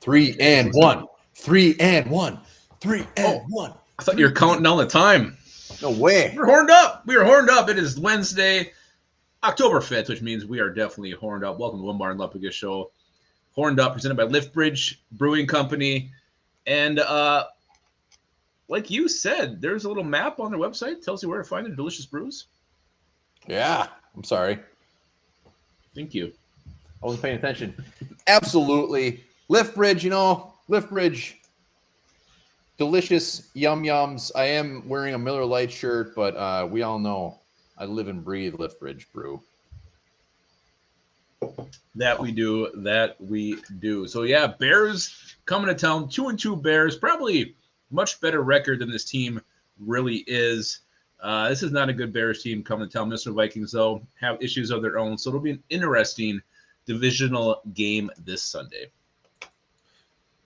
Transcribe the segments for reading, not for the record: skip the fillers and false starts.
3 and 1. 3 and 1. 3 and 1. I thought you were counting down the time. No way. We're horned up. We are horned up. It is Wednesday, October 5th, which means we are definitely horned up. Welcome to Wimbar and Lupiga Show. Horned Up, presented by Liftbridge Brewing Company. And like you said, there's a little map on their website. Tells you where to find their delicious brews. Yeah. I'm sorry. Thank you. I wasn't paying attention. Absolutely. Liftbridge, Liftbridge. Delicious yum-yums. I am wearing a Miller Lite shirt, but we all know I live and breathe Liftbridge Brew. That we do. So, yeah, Bears coming to town. 2-2 Bears. Probably much better record than this team really is. This is not a good Bears team coming to town. Mr. Vikings, though, have issues of their own. So it'll be an interesting divisional game this Sunday.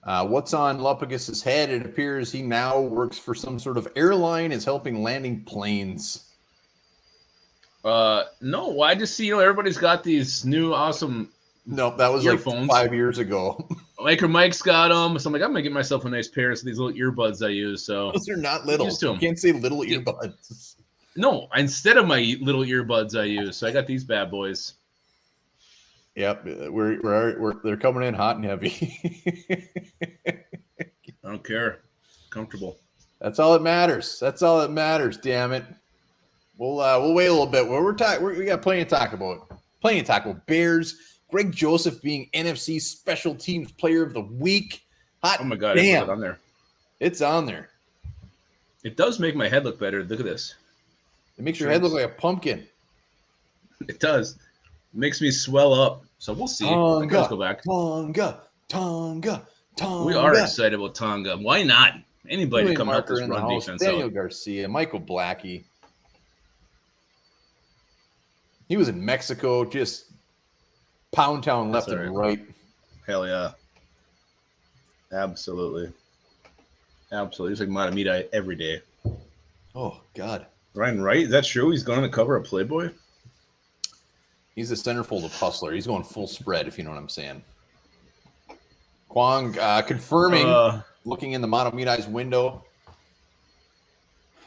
What's on Lupigas's head? It appears he now works for some sort of airline, is helping landing planes. No, I just see, everybody's got these new awesome Nope, that was earphones. Like 5 years ago. Mike's got them. So I'm like, I'm going to get myself a nice pair of these little earbuds I use. So those are not little. You can't say little earbuds. No, instead of my little earbuds I use. So I got these bad boys. Yep, they're coming in hot and heavy. I don't care. Comfortable. That's all that matters. Damn it. We'll wait a little bit. We got plenty to talk about. Bears. Greg Joseph being NFC Special Teams Player of the Week. Hot. Oh my God! Damn. It's on there. It's on there. It does make my head look better. Look at this. It makes your head look like a pumpkin. It does. It makes me swell up. So we'll see. Let's go back. Tonga. We are excited about Tonga. Why not? Anybody to come out this run defense. Daniel Garcia, Michael Blackie. He was in Mexico, just pound town left and right. Hell yeah. Absolutely. He's like Matamita every day. Oh, God. Ryan Wright, is that true? He's going on the cover of Playboy? He's a centerfold of Hustler. He's going full spread, if you know what I'm saying. Kwong confirming, looking in the Matamita's window.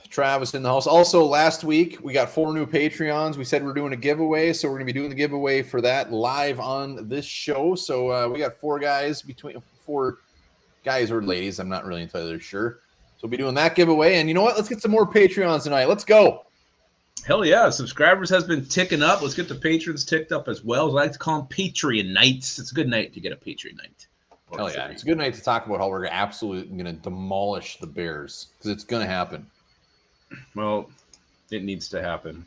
Travis in the house. Also, last week, we got 4 new Patreons. We said we're doing a giveaway, so we're going to be doing the giveaway for that live on this show. So we got 4 guys or ladies. I'm not really entirely sure. So we'll be doing that giveaway. And you know what? Let's get some more Patreons tonight. Let's go. Hell yeah. Subscribers has been ticking up. Let's get the patrons ticked up as well. I like to call them Patreon nights. It's a good night to get a Patreon night. Hell yeah. It's a good night to talk about how we're absolutely going to demolish the Bears, because it's going to happen. Well, it needs to happen.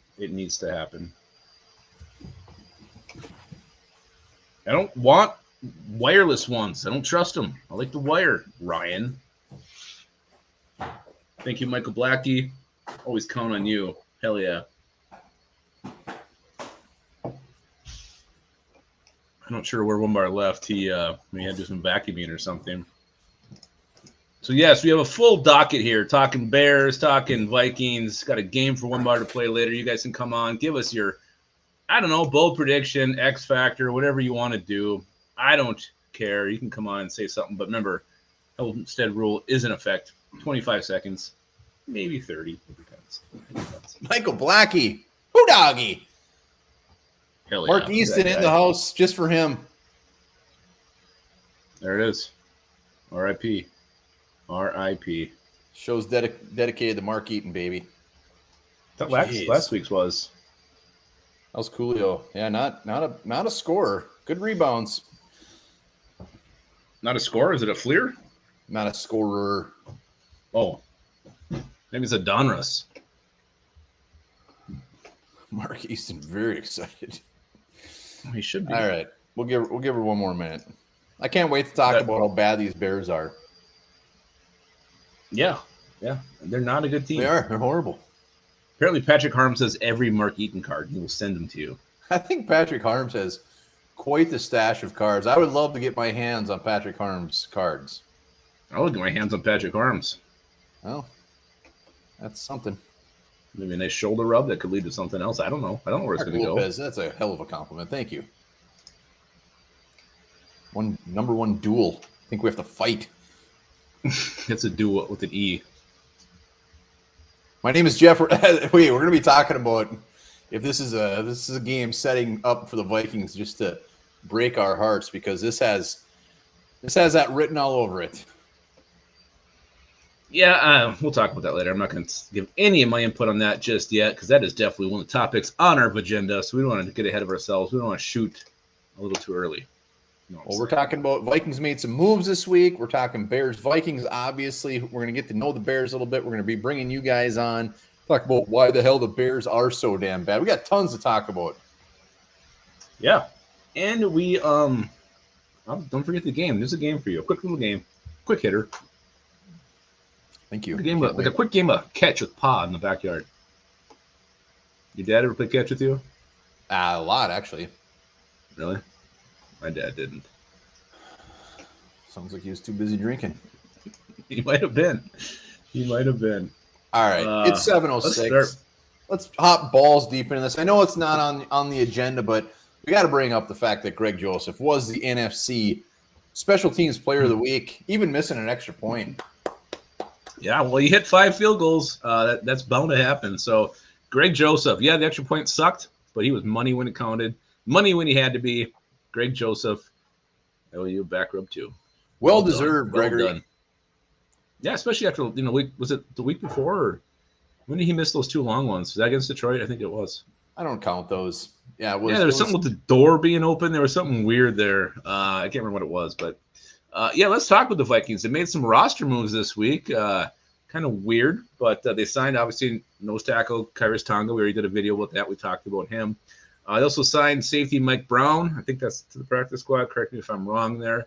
I don't want wireless ones. I don't trust them. I like the wire, Ryan. Thank you, Michael Blackie. Always count on you. Hell yeah. I'm not sure where Wimbar left. He may have to do some vacuuming or something. So, yes, we have a full docket here, talking Bears, talking Vikings. Got a game for Wimbar to play later. You guys can come on. Give us your, bold prediction, X Factor, whatever you want to do. I don't care. You can come on and say something. But remember, Homestead rule is in effect. 25 seconds, maybe 30. It depends. Michael Blackie. Hoodoggy. Hell yeah. Mark Easton in the house just for him. There it is. R.I.P. R.I.P. Show's dedicated to Mark Eaton, baby. That last week's was. That was Coolio. Yeah, not a scorer. Good rebounds. Not a scorer? Is it a Fleer? Not a scorer. Oh. Maybe it's a Donruss. Mark Easton very excited. He should be. All right. We'll give her one more minute. I can't wait to talk about how bad these Bears are. Yeah. They're not a good team. They are. They're horrible. Apparently, Patrick Harms has every Mark Eaton card. He will send them to you. I think Patrick Harms has quite the stash of cards. I would love to get my hands on Patrick Harms cards. I would get my hands on Patrick Harms. Well, that's something. Maybe a nice shoulder rub that could lead to something else. I don't know. I don't know where it's going to go. That's a hell of a compliment. Thank you. Number one duel. I think we have to fight. It's a do with an E. My name is Jeff. Wait, we're going to be talking about if this is a game setting up for the Vikings just to break our hearts, because this has that written all over it. Yeah, we'll talk about that later. I'm not going to give any of my input on that just yet, because that is definitely one of the topics on our agenda. So we don't want to get ahead of ourselves. We don't want to shoot a little too early. Well, we're talking about Vikings made some moves this week. We're talking Bears Vikings. Obviously, we're going to get to know the Bears a little bit. We're going to be bringing you guys on, talk about why the hell the Bears are so damn bad. We got tons to talk about. Yeah, and we don't forget the game. There's a game for you. A quick little game, quick hitter. Thank you. A quick game of catch with Pa in the backyard. Your dad ever play catch with you? A lot, actually. Really? My dad didn't. Sounds like he was too busy drinking. He might have been. All right, it's 7:06. Let's hop balls deep into this. I know it's not on the agenda, but we got to bring up the fact that Greg Joseph was the NFC Special Teams Player of the Week, even missing an extra point. Yeah, well, you hit 5 field goals. That's bound to happen. So, Greg Joseph, the extra point sucked, but he was money when it counted, money when he had to be. Greg Joseph, you back rub too. Well deserved, Gregory. Done. Yeah, especially after was it the week before, or when did he miss those 2 long ones? Was that against Detroit? I think it was. I don't count those. Yeah, there was something with the door being open. There was something weird there. I can't remember what it was, but let's talk with the Vikings. They made some roster moves this week. Kind of weird, but they signed, obviously, nose tackle Kairos Tonga. We already did a video about that. We talked about him. They also signed safety Mike Brown. I think that's to the practice squad. Correct me if I'm wrong there.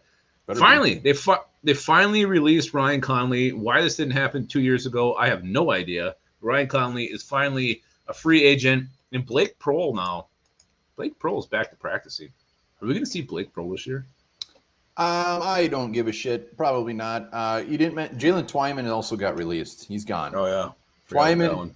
Finally, they finally released Ryan Conley. Why this didn't happen 2 years ago, I have no idea. Ryan Conley is finally a free agent. And Blake Prohl now. Blake Prohl is back to practicing. Are we going to see Blake Prohl this year? I don't give a shit. Probably not. You didn't mention Jalen Twyman also got released. He's gone. Oh yeah, Twyman.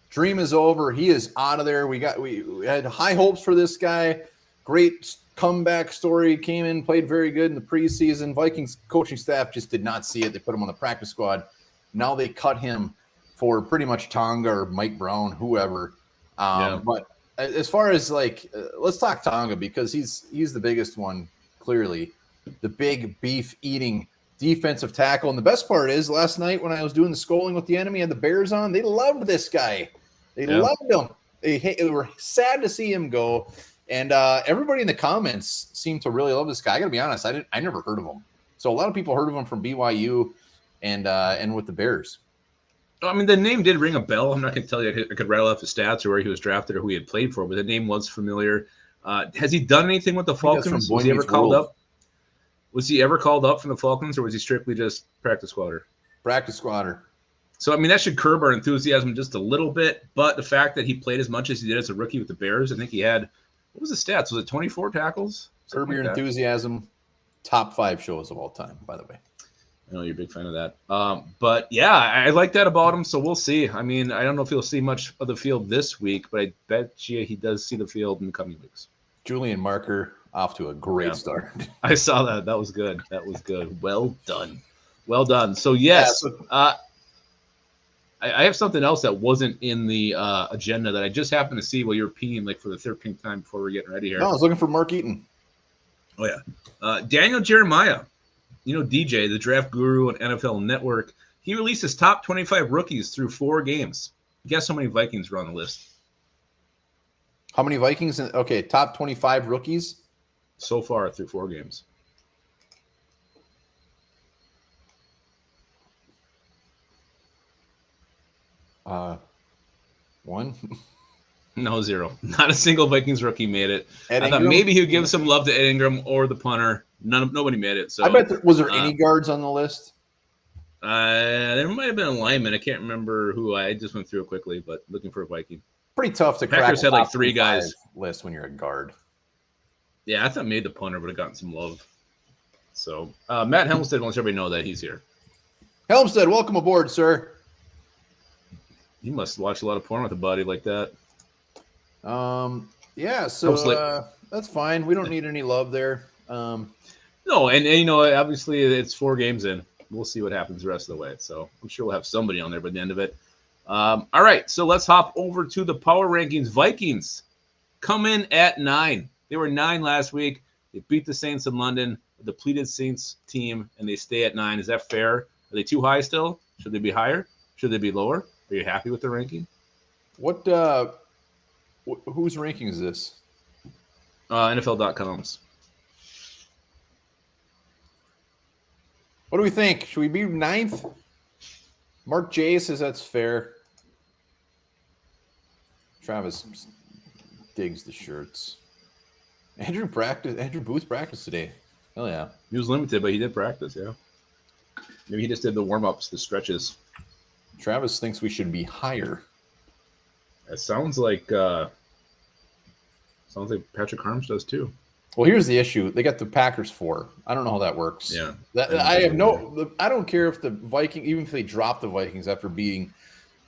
Dream is over. He is out of there. We had high hopes for this guy. Great comeback story. Came in, played very good in the preseason. Vikings coaching staff just did not see it. They put him on the practice squad. Now they cut him for pretty much Tonga or Mike Brown, whoever. But as far as let's talk Tonga, because he's the biggest one, clearly. The big beef eating defensive tackle. And the best part is last night when I was doing the Sculling with the Enemy, had the Bears on, they loved this guy. They loved him. They were sad to see him go. And everybody in the comments seemed to really love this guy. I got to be honest, I never heard of him. So a lot of people heard of him from BYU and with the Bears. I mean, the name did ring a bell. I'm not going to tell you I could rattle off his stats or where he was drafted or who he had played for, but the name was familiar. Has he done anything with the Falcons? Was he ever called up? Was he ever called up from the Falcons, or was he strictly just practice squatter? Practice squatter. So, I mean, that should curb our enthusiasm just a little bit. But the fact that he played as much as he did as a rookie with the Bears, I think he had – what was the stats? Was it 24 tackles? Curb your enthusiasm. Top 5 shows of all time, by the way. I know you're a big fan of that. But, yeah, I like that about him, so we'll see. I mean, I don't know if he'll see much of the field this week, but I bet you he does see the field in the coming weeks. Julian Marker off to a great start. I saw that. That was good. Well done. So, yes, I have something else that wasn't in the agenda that I just happened to see while you're peeing for the 13th time before we're getting ready here. No, I was looking for Mark Eaton. Oh, yeah. Daniel Jeremiah, DJ, the draft guru on NFL Network, he released his top 25 rookies through 4 games. Guess how many Vikings were on the list? How many Vikings? Okay, top 25 rookies? So far through 4 games. One? No, 0. Not a single Vikings rookie made it. I thought maybe he would give some love to Ed Ingram or the punter. Nobody made it. So I bet was there any guards on the list? There might have been a lineman. I can't remember who. I just went through it quickly, but looking for a Viking. Pretty tough to crack. Packers had 3 guys list when you're a guard. Yeah, I thought maybe the punter would have gotten some love. So Matt Helmstead wants everybody to know that he's here. Helmstead, welcome aboard, sir. You must watch a lot of porn with a body like that. Yeah, so that's fine. We don't need any love there. No, and you know, obviously it's 4 games in. We'll see what happens the rest of the way. So I'm sure we'll have somebody on there by the end of it. All right, so let's hop over to the power rankings. Vikings come in at 9. They were 9 last week. They beat the Saints in London, a depleted Saints team, and they stay at 9. Is that fair? Are they too high still? Should they be higher? Should they be lower? Are you happy with the ranking? What? Whose ranking is this? NFL.com's. What do we think? Should we be 9th? Mark J says that's fair. Travis digs the shirts. Andrew Booth practiced today. Hell yeah. He was limited, but he did practice, yeah. Maybe he just did the warm-ups, the stretches. Travis thinks we should be higher. It sounds like Patrick Harms does too. Well, here's the issue. They got the Packers 4. I don't know how that works. Yeah. I don't care if the Vikings, even if they drop the Vikings after beating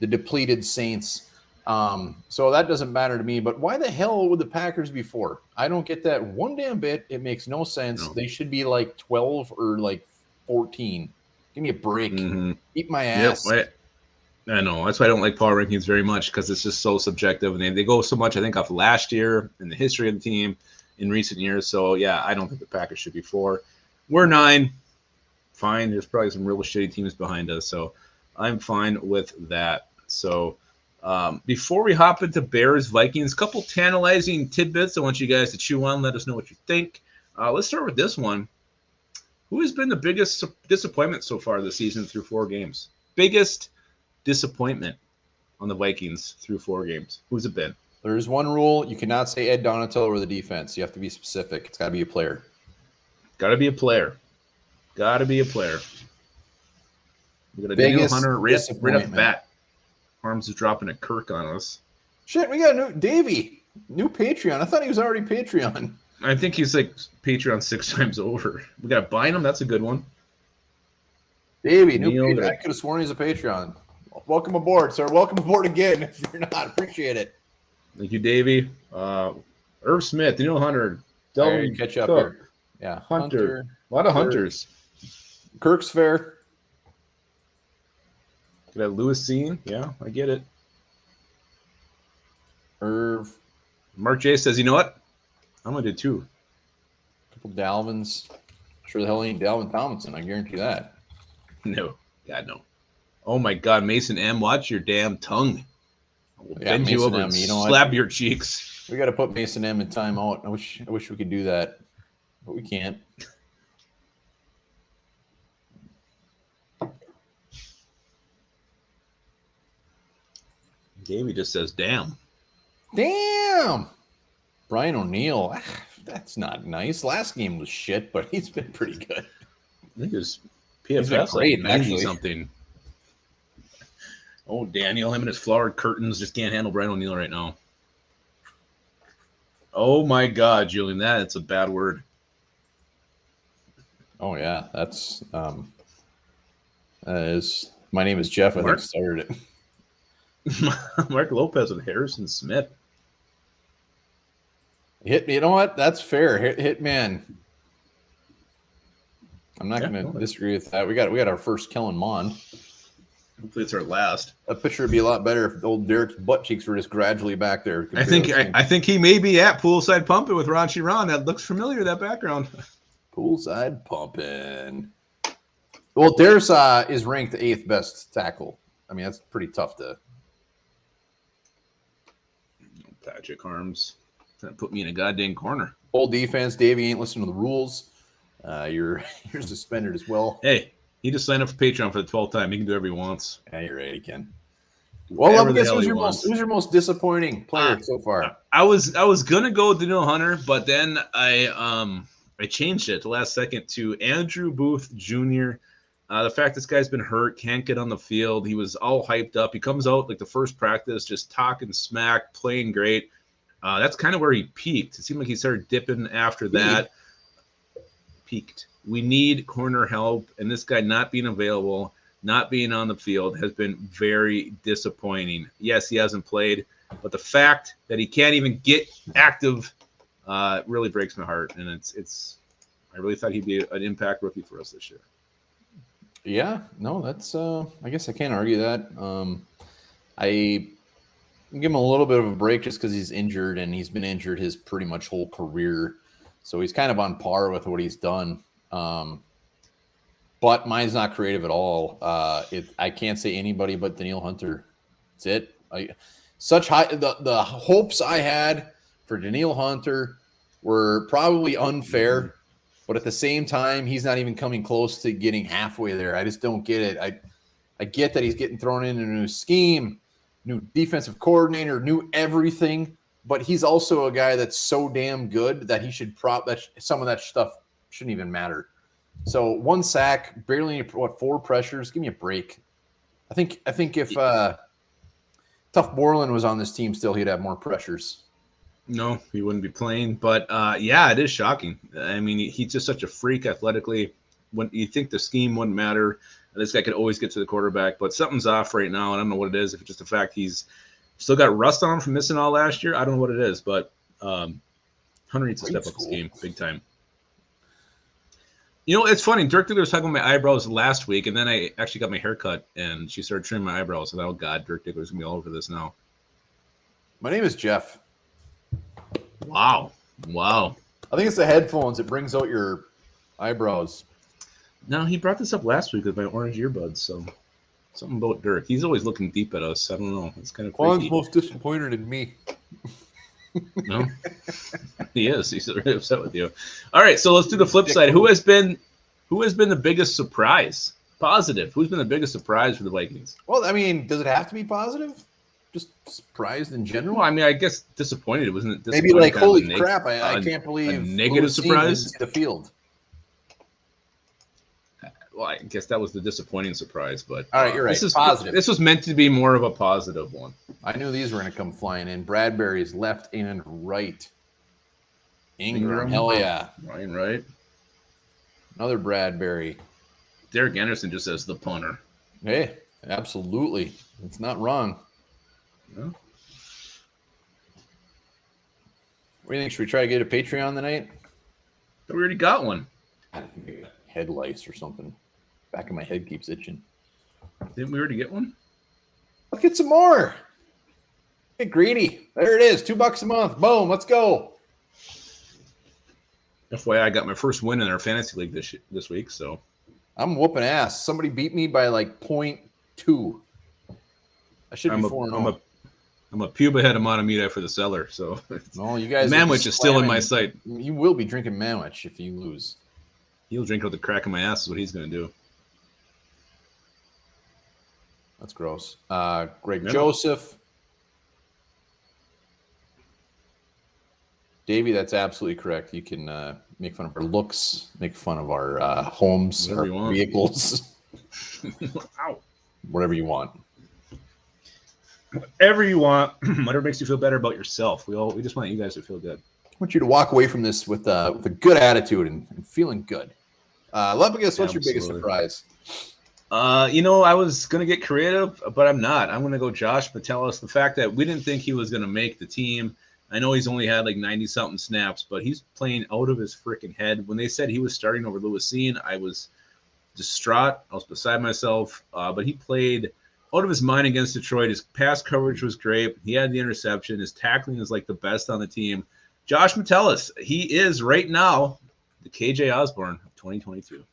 the depleted Saints. So that doesn't matter to me. But why the hell would the Packers be 4? I don't get that one damn bit. It makes no sense. No. They should be like 12 or like 14. Give me a break. Mm-hmm. Eat my ass. Yep. I know. That's why I don't like power rankings very much, because it's just so subjective. And they go so much, I think, off last year and the history of the team in recent years. So, yeah, I don't think the Packers should be 4. We're 9. Fine. There's probably some real shitty teams behind us. So I'm fine with that. So before we hop into Bears, Vikings, a couple tantalizing tidbits I want you guys to chew on. Let us know what you think. Let's start with this one. Who has been the biggest disappointment so far this season through 4 games? Biggest disappointment on the Vikings through 4 games. Who's it been? There's one rule. You cannot say Ed Donatello or the defense. You have to be specific. It's got to be a player. Got to be a player. Got to be a player. We got a Daniel Hunter right off the bat. Harms is dropping a Kirk on us. Shit, we got a new Patreon. I thought he was already Patreon. I think he's like Patreon 6 times over. We got to bind him. That's a good one. Davey, I could have sworn he's a Patreon. Welcome aboard, sir. Welcome aboard again. If you're not, appreciate it. Thank you, Davey. Irv Smith, Daniel Hunter, Delvin catch up Cook, here. Yeah, Hunter. A lot of Hunters. Kirk's fair. Could have Lewis Seen. Yeah, I get it. Irv. Mark J says, you know what? I'm going to do 2. Couple Dalvins. Sure the hell ain't Dalvin Tomlinson. I guarantee that. No. God, no. Oh, my God. Mason M., watch your damn tongue. I will bend you over and slap your cheeks. We got to put Mason M. in timeout. I wish we could do that, but we can't. Davey just says, damn. Damn. Brian O'Neill. That's not nice. Last game was shit, but he's been pretty good. I think his PFS like 90 something. Oh, Daniel, him and his flowered curtains just can't handle Brian O'Neill right now. Oh my God, Julian, that's a bad word. Oh yeah, that's my name is Jeff. I think started it. Mark Lopez and Harrison Smith. You know what? That's fair. Hitman. I'm not going to disagree with that. We got our first Kellen Mond. Hopefully it's our last. That picture would be a lot better if old Derek's butt cheeks were just gradually back there. I think he may be at Poolside Pumping with Ron Chiron. That looks familiar, that background. Poolside Pumping. Well, Darius is ranked the 8th best tackle. I mean, that's pretty tough to. Patrick Harms trying to put me in a goddamn corner. Old defense, Davey ain't listening to the rules. You're suspended as well. Hey, he just signed up for Patreon for the 12th time. He can do whatever he wants. Yeah, you're right. He can. Well, I guess who's your most disappointing player so far? I was gonna go with Daniel Hunter, but then I changed it at the last second to Andrew Booth Jr. The fact this guy's been hurt, can't get on the field. He was all hyped up. He comes out like the first practice, just talking smack, playing great. That's kind of where he peaked. It seemed like he started dipping after that. Peaked. We need corner help, and this guy not being available, not being on the field has been very disappointing. Yes, he hasn't played, but the fact that he can't even get active really breaks my heart, and really thought he'd be an impact rookie for us this year. Yeah, no, that's I guess I can't argue that. I give him a little bit of a break just because he's injured, and he's been injured his pretty much whole career. So he's kind of on par with what he's done. But mine's not creative at all. I can't say anybody but Danielle Hunter. That's it. The hopes I had for Danielle Hunter were probably unfair, but at the same time, he's not even coming close to getting halfway there. I just don't get it. I get that he's getting thrown in a new scheme, new defensive coordinator, new everything, but he's also a guy that's so damn good that he should some of that stuff shouldn't even matter. So 1 sack, barely 4 pressures. Give me a break. I think if Tough Borland was on this team still, he'd have more pressures. No, he wouldn't be playing. But yeah, it is shocking. I mean, he's just such a freak athletically. When you think the scheme wouldn't matter, this guy could always get to the quarterback. But something's off right now, and I don't know what it is. If it's just the fact he's still got rust on him from missing all last year, I don't know what it is. But Hunter needs to step up his game big time. You know, it's funny. Dirk Diggler was talking about my eyebrows last week, and then I actually got my hair cut, and she started trimming my eyebrows. And oh, God, Dirk Diggler's going to be all over this now. My name is Jeff. Wow. I think it's the headphones. It brings out your eyebrows. No, he brought this up last week with my orange earbuds, so something about Dirk. He's always looking deep at us. I don't know. It's kind of creepy. Juan's most disappointed in me. No, he is. He's really upset with you. All right, so let's do the flip side. Who has been the biggest surprise? Positive. Who's been the biggest surprise for the Vikings? Well, I mean, does it have to be positive? Just surprised in general? Well, I mean, I guess disappointed. Wasn't it? Maybe like, holy crap! I can't believe a negative surprise. The field. Well, I guess that was the disappointing surprise, but all right, you're right. This is positive. This was meant to be more of a positive one. I knew these were going to come flying in. Bradbury's left and right. Ingram, hell yeah. Ryan Wright. Another Bradbury. Derek Anderson just says the punter. Hey, absolutely. It's not wrong. No. What do you think? Should we try to get a Patreon tonight? We already got one. I think head lice or something. Back of my head keeps itching. Didn't we already get one? Let's get some more. Get greedy. There it is. $2 a month. Boom. Let's go. FYI, I got my first win in our fantasy league this week, so I'm whooping ass. Somebody beat me by like 0.2. I should be 4-0. I'm a pube ahead of Montemita for the seller, so no, you guys. Manwich is still in my sight. You will be drinking Manwich if you lose. He'll drink out the crack of my ass is what he's going to do. That's gross. Greg Joseph. Davey, that's absolutely correct. You can make fun of our looks, make fun of our homes, whatever our vehicles. Ow. Whatever you want. Whatever you want. Whatever makes you feel better about yourself. We just want you guys to feel good. I want you to walk away from this with a good attitude and feeling good. Lepicus, what's your biggest surprise? I was going to get creative, but I'm not. I'm going to go Josh Metellus. The fact that we didn't think he was going to make the team. I know he's only had like 90-something snaps, but he's playing out of his freaking head. When they said he was starting over Lewisine, I was distraught. I was beside myself, but he played out of his mind against Detroit. His pass coverage was great. He had the interception. His tackling is like the best on the team. Josh Metellus, he is right now the KJ Osborne of 2022.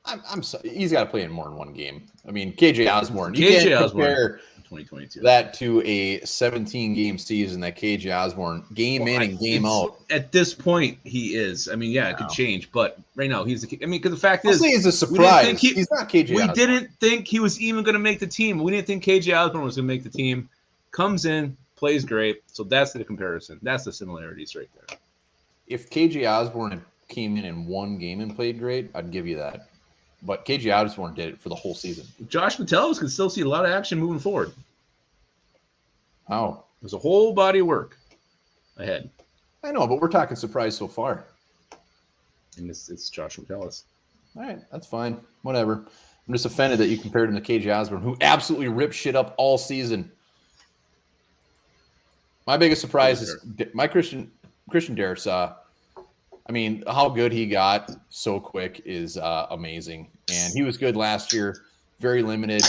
I'm sorry. He's got to play in more than one game. I mean, KJ Osborne. You can't compare 2022 that to a 17-game season that KJ Osborne game in and game out. At this point, he is. I mean, yeah, it could change, but right now he's. Because the fact is, he's a surprise. He's not KJ. We didn't think he was even going to make the team. We didn't think KJ Osborne was going to make the team. Comes in, plays great. So that's the comparison. That's the similarities right there. If KJ Osborne came in one game and played great, I'd give you that. But KJ Osborne did it for the whole season. Josh Metellus can still see a lot of action moving forward. Oh. There's a whole body of work ahead. I know, but we're talking surprise so far. And it's Josh Metellus. All right, that's fine. Whatever. I'm just offended that you compared him to KJ Osborne, who absolutely ripped shit up all season. My biggest surprise is my Christian Darrisaw. I mean, how good he got so quick is amazing. And he was good last year, very limited,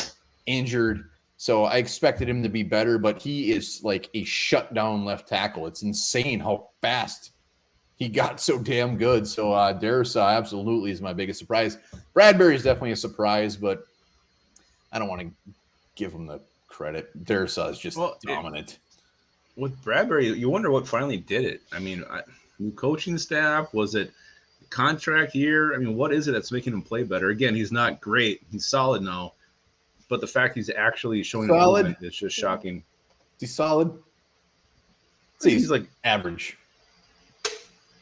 injured. So I expected him to be better, but he is like a shutdown left tackle. It's insane how fast he got so damn good. So Darrisaw absolutely is my biggest surprise. Bradbury is definitely a surprise, but I don't want to give him the credit. Darrisaw is just dominant. With Bradbury, you wonder what finally did it. I mean, new coaching staff, was it contract year? I mean, what is it that's making him play better? Again, he's not great. He's solid now. But the fact he's actually showing improvement is just shocking. He's solid. He's like average.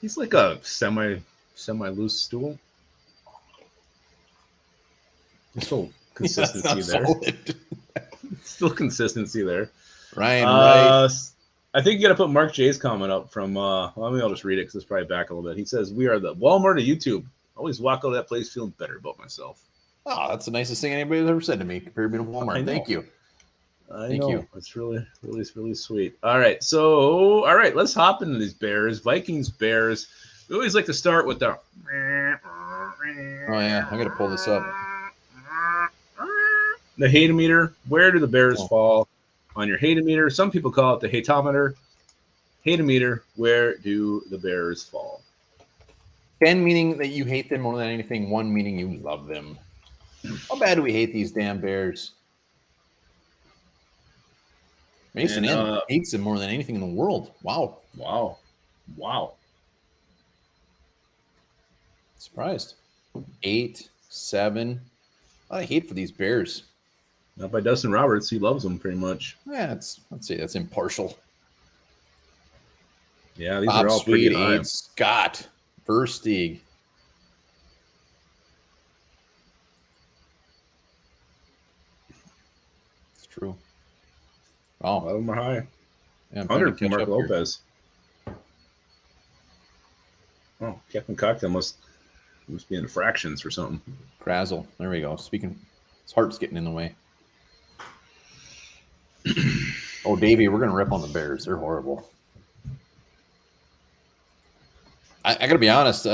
He's like a semi loose stool. Still consistency there. Still consistency there. Ryan, right. I think you got to put Mark J's comment up from. Well, maybe I'll just read it because it's probably back a little bit. He says, "We are the Walmart of YouTube. Always walk out of that place feeling better about myself." Oh, that's the nicest thing anybody's ever said to me. Compared to Walmart. Thank you. Thank you. It's really, really, really sweet. All right, let's hop into these Bears. Vikings, Bears. We always like to start with the. Oh yeah, I got to pull this up. The hate-o-meter. Where do the Bears fall on your hate-o-meter? Some people call it the hate-o-meter. Hate-o-meter. Where do the Bears fall? 10 meaning that you hate them more than anything. 1 meaning you love them. How bad do we hate these damn Bears? Mason hates them more than anything in the world. Wow. Surprised. 8, 7. A lot of hate for these Bears. Not by Dustin Roberts. He loves them pretty much. Yeah, let's say that's impartial. Yeah, these are all pretty high. Scott Versteeg. It's true. Oh, a lot of them are high. Yeah, 100 from Mark Lopez. Oh, Captain Cocktail must be in fractions or something. Krazel. There we go. Speaking, his heart's getting in the way. Oh, Davey, we're going to rip on the Bears. They're horrible. I got to be honest.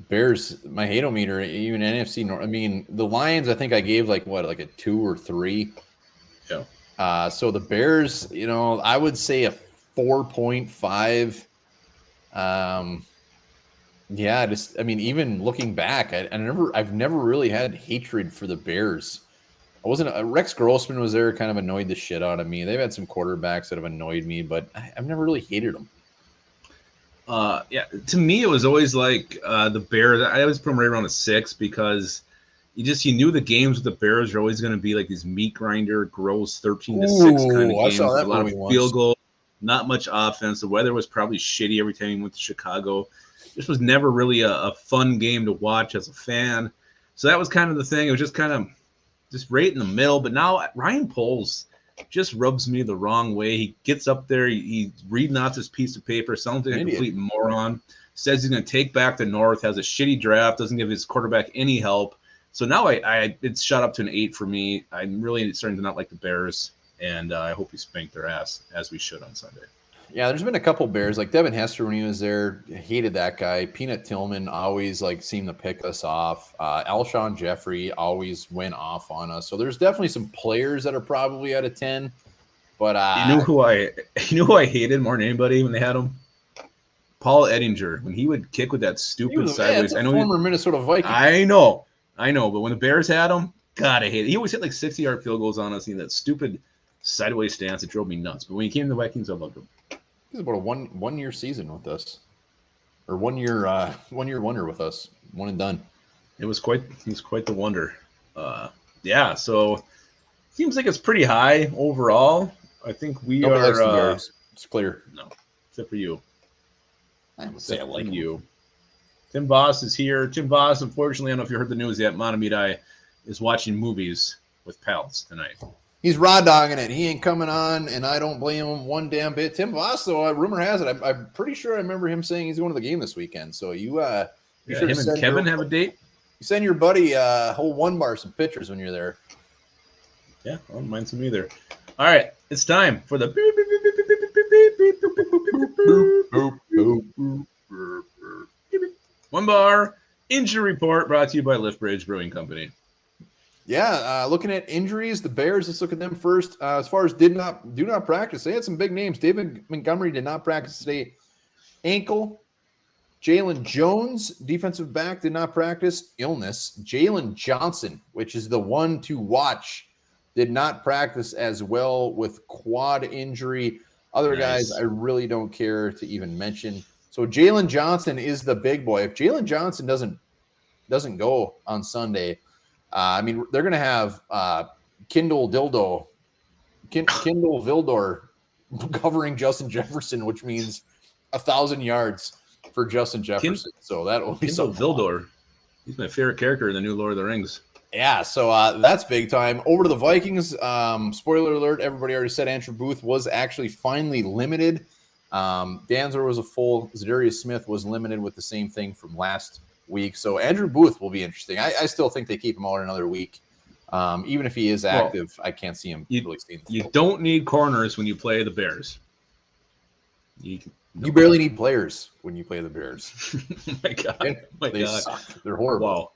Bears, my hate-o-meter, even NFC North. I mean, the Lions, I think I gave like a 2 or 3. Yeah. So the Bears, I would say a 4.5. Yeah, even looking back, I've never really had hatred for the Bears. I wasn't. Rex Grossman was there, kind of annoyed the shit out of me. They've had some quarterbacks that have annoyed me, but I've never really hated them. Yeah, to me, it was always like the Bears. I always put them right around a 6 because you knew the games with the Bears are always going to be like these meat grinder, gross 13-6 kind of games. A lot of field goals, not much offense. The weather was probably shitty every time you went to Chicago. This was never really a fun game to watch as a fan. So that was kind of the thing. It was just kind of just right in the middle. But now Ryan Poles just rubs me the wrong way. He gets up there, he's reading off this piece of paper, sounds like a complete moron, says he's going to take back the North, has a shitty draft, doesn't give his quarterback any help. So now it's shot up to an 8 for me. I'm really starting to not like the Bears, and I hope we spank their ass, as we should on Sunday. Yeah, there's been a couple Bears, like Devin Hester when he was there, hated that guy. Peanut Tillman always seemed to pick us off. Alshon Jeffrey always went off on us. So there's definitely some players that are probably at a 10. But you know who I hated more than anybody when they had him? Paul Ettinger, when he would kick with that stupid sideways. I know former Minnesota Viking. I know, but when the Bears had him, God, I hate it. He always hit like 60-yard field goals on us. That stupid sideways stance, it drove me nuts. But when he came to the Vikings, I loved him. He's about a one-year season with us, or 1 year wonder with us, one and done. He was quite the wonder. Yeah, so seems like it's pretty high overall. I think we are. It's clear. No, except for you. I would say I like you. Tim Boss is here. Tim Boss, unfortunately, I don't know if you heard the news yet. Manamidai is watching movies with pals tonight. He's raw dogging it. He ain't coming on, and I don't blame him one damn bit. Tim Voss, though, rumor has it, I'm pretty sure I remember him saying he's going to the game this weekend. So you him and Kevin have a date. You send your buddy whole one bar some pictures when you're there. Yeah, I don't mind some either. All right, it's time for the One bar injury report brought to you by Liftbridge Brewing Company. Yeah, looking at injuries, the Bears, let's look at them first. As far as do not practice, they had some big names. David Montgomery did not practice today. Ankle. Jalen Jones, defensive back, did not practice. Illness. Jalen Johnson, which is the one to watch, did not practice as well with quad injury. Other guys, I really don't care to even mention. So Jalen Johnson is the big boy. If Jalen Johnson doesn't go on Sunday, I mean, they're going to have Kindle Vildor covering Justin Jefferson, which means 1,000 yards for Justin Jefferson. So that will be Kindle something. Vildor. He's my favorite character in the new Lord of the Rings. Yeah, so that's big time. Over to the Vikings. Spoiler alert, everybody already said Andrew Booth was actually finally limited. Danzer was a full. Zadarius Smith was limited with the same thing from last week. So Andrew Booth will be interesting. I still think they keep him out another week. Even if he is active, I can't see him really seeing the field. Don't need corners when you play the Bears. You barely need players when you play the Bears. My God. They suck. They're horrible.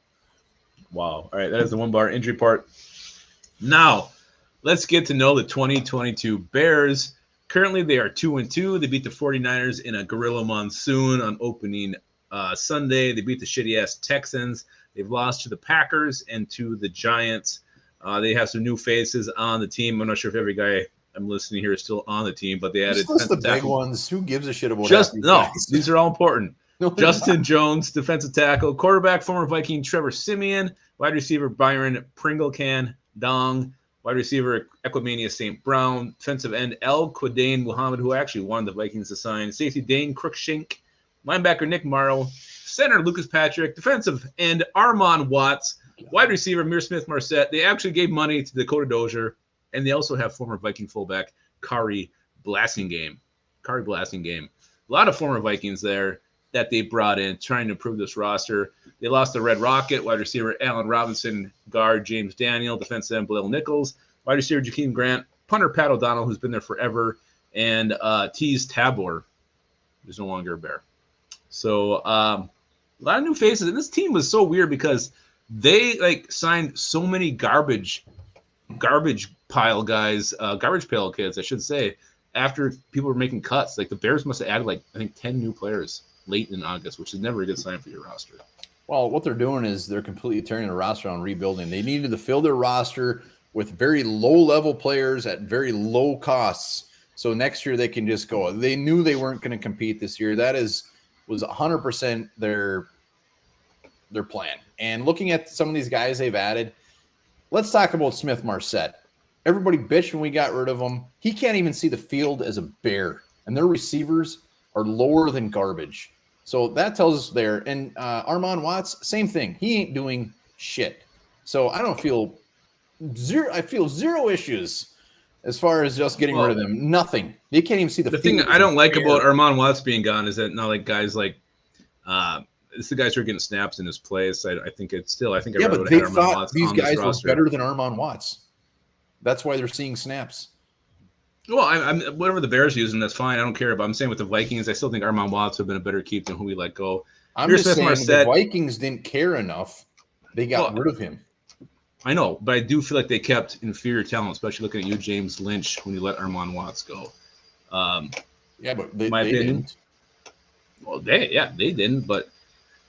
Wow. All right, that is the one bar injury part. Now, let's get to know the 2022 Bears. Currently, they are 2-2. They beat the 49ers in a guerrilla monsoon on opening Sunday. They beat the shitty-ass Texans. They've lost to the Packers and to the Giants. They have some new faces on the team. I'm not sure if every guy I'm listening here is still on the team, but they added the big ones. Who gives a shit about these are all important. Justin Jones, defensive tackle, quarterback, former Viking Trevor Siemian, wide receiver Byron Pringlecan Dong, wide receiver Equimania St. Brown, defensive end El Quadain Muhammad, who actually wanted the Vikings to sign, safety Dane Cruikshank, linebacker Nick Morrow, center Lucas Patrick, defensive end Armon Watts, wide receiver Mir Smith-Marset. They actually gave money to Dakota Dozier, and they also have former Viking fullback Kari Blasingame. A lot of former Vikings there that they brought in trying to improve this roster. They lost the Red Rocket, wide receiver Allen Robinson, guard James Daniel, defensive end Blaine Nichols, wide receiver Jakeem Grant, punter Pat O'Donnell, who's been there forever, and Tease Tabor, who's no longer a Bear. So a lot of new faces. And this team was so weird because they signed so many garbage pile guys, garbage pail kids, I should say, after people were making cuts. Like the Bears must have added 10 new players late in August, which is never a good sign for your roster. Well, what they're doing is they're completely tearing the roster on rebuilding. They needed to fill their roster with very low-level players at very low costs. So next year they can just go. They knew they weren't going to compete this year. That was 100% their plan. And looking at some of these guys they've added, let's talk about Smith-Marset. Everybody bitched when we got rid of him. He can't even see the field as a Bear, and their receivers are lower than garbage. So that tells us there. And Armon Watts, same thing. He ain't doing shit. So I feel zero issues as far as just getting rid of them. Nothing. They can't even see the thing I don't like about Armon Watts being gone is that not like guys like it's the guys who are getting snaps in his place. I think it's still. I think but they thought these guys were better than Armon Watts. That's why they're seeing snaps. Well, I'm whatever the Bears use him, that's fine. I don't care. But I'm saying with the Vikings, I still think Armon Watts would have been a better keep than who we let go. I'm just saying the Vikings didn't care enough. They got rid of him. I know, but I do feel like they kept inferior talent, especially looking at you, James Lynch, when you let Armon Watts go. Yeah, but they didn't. Well, they didn't. But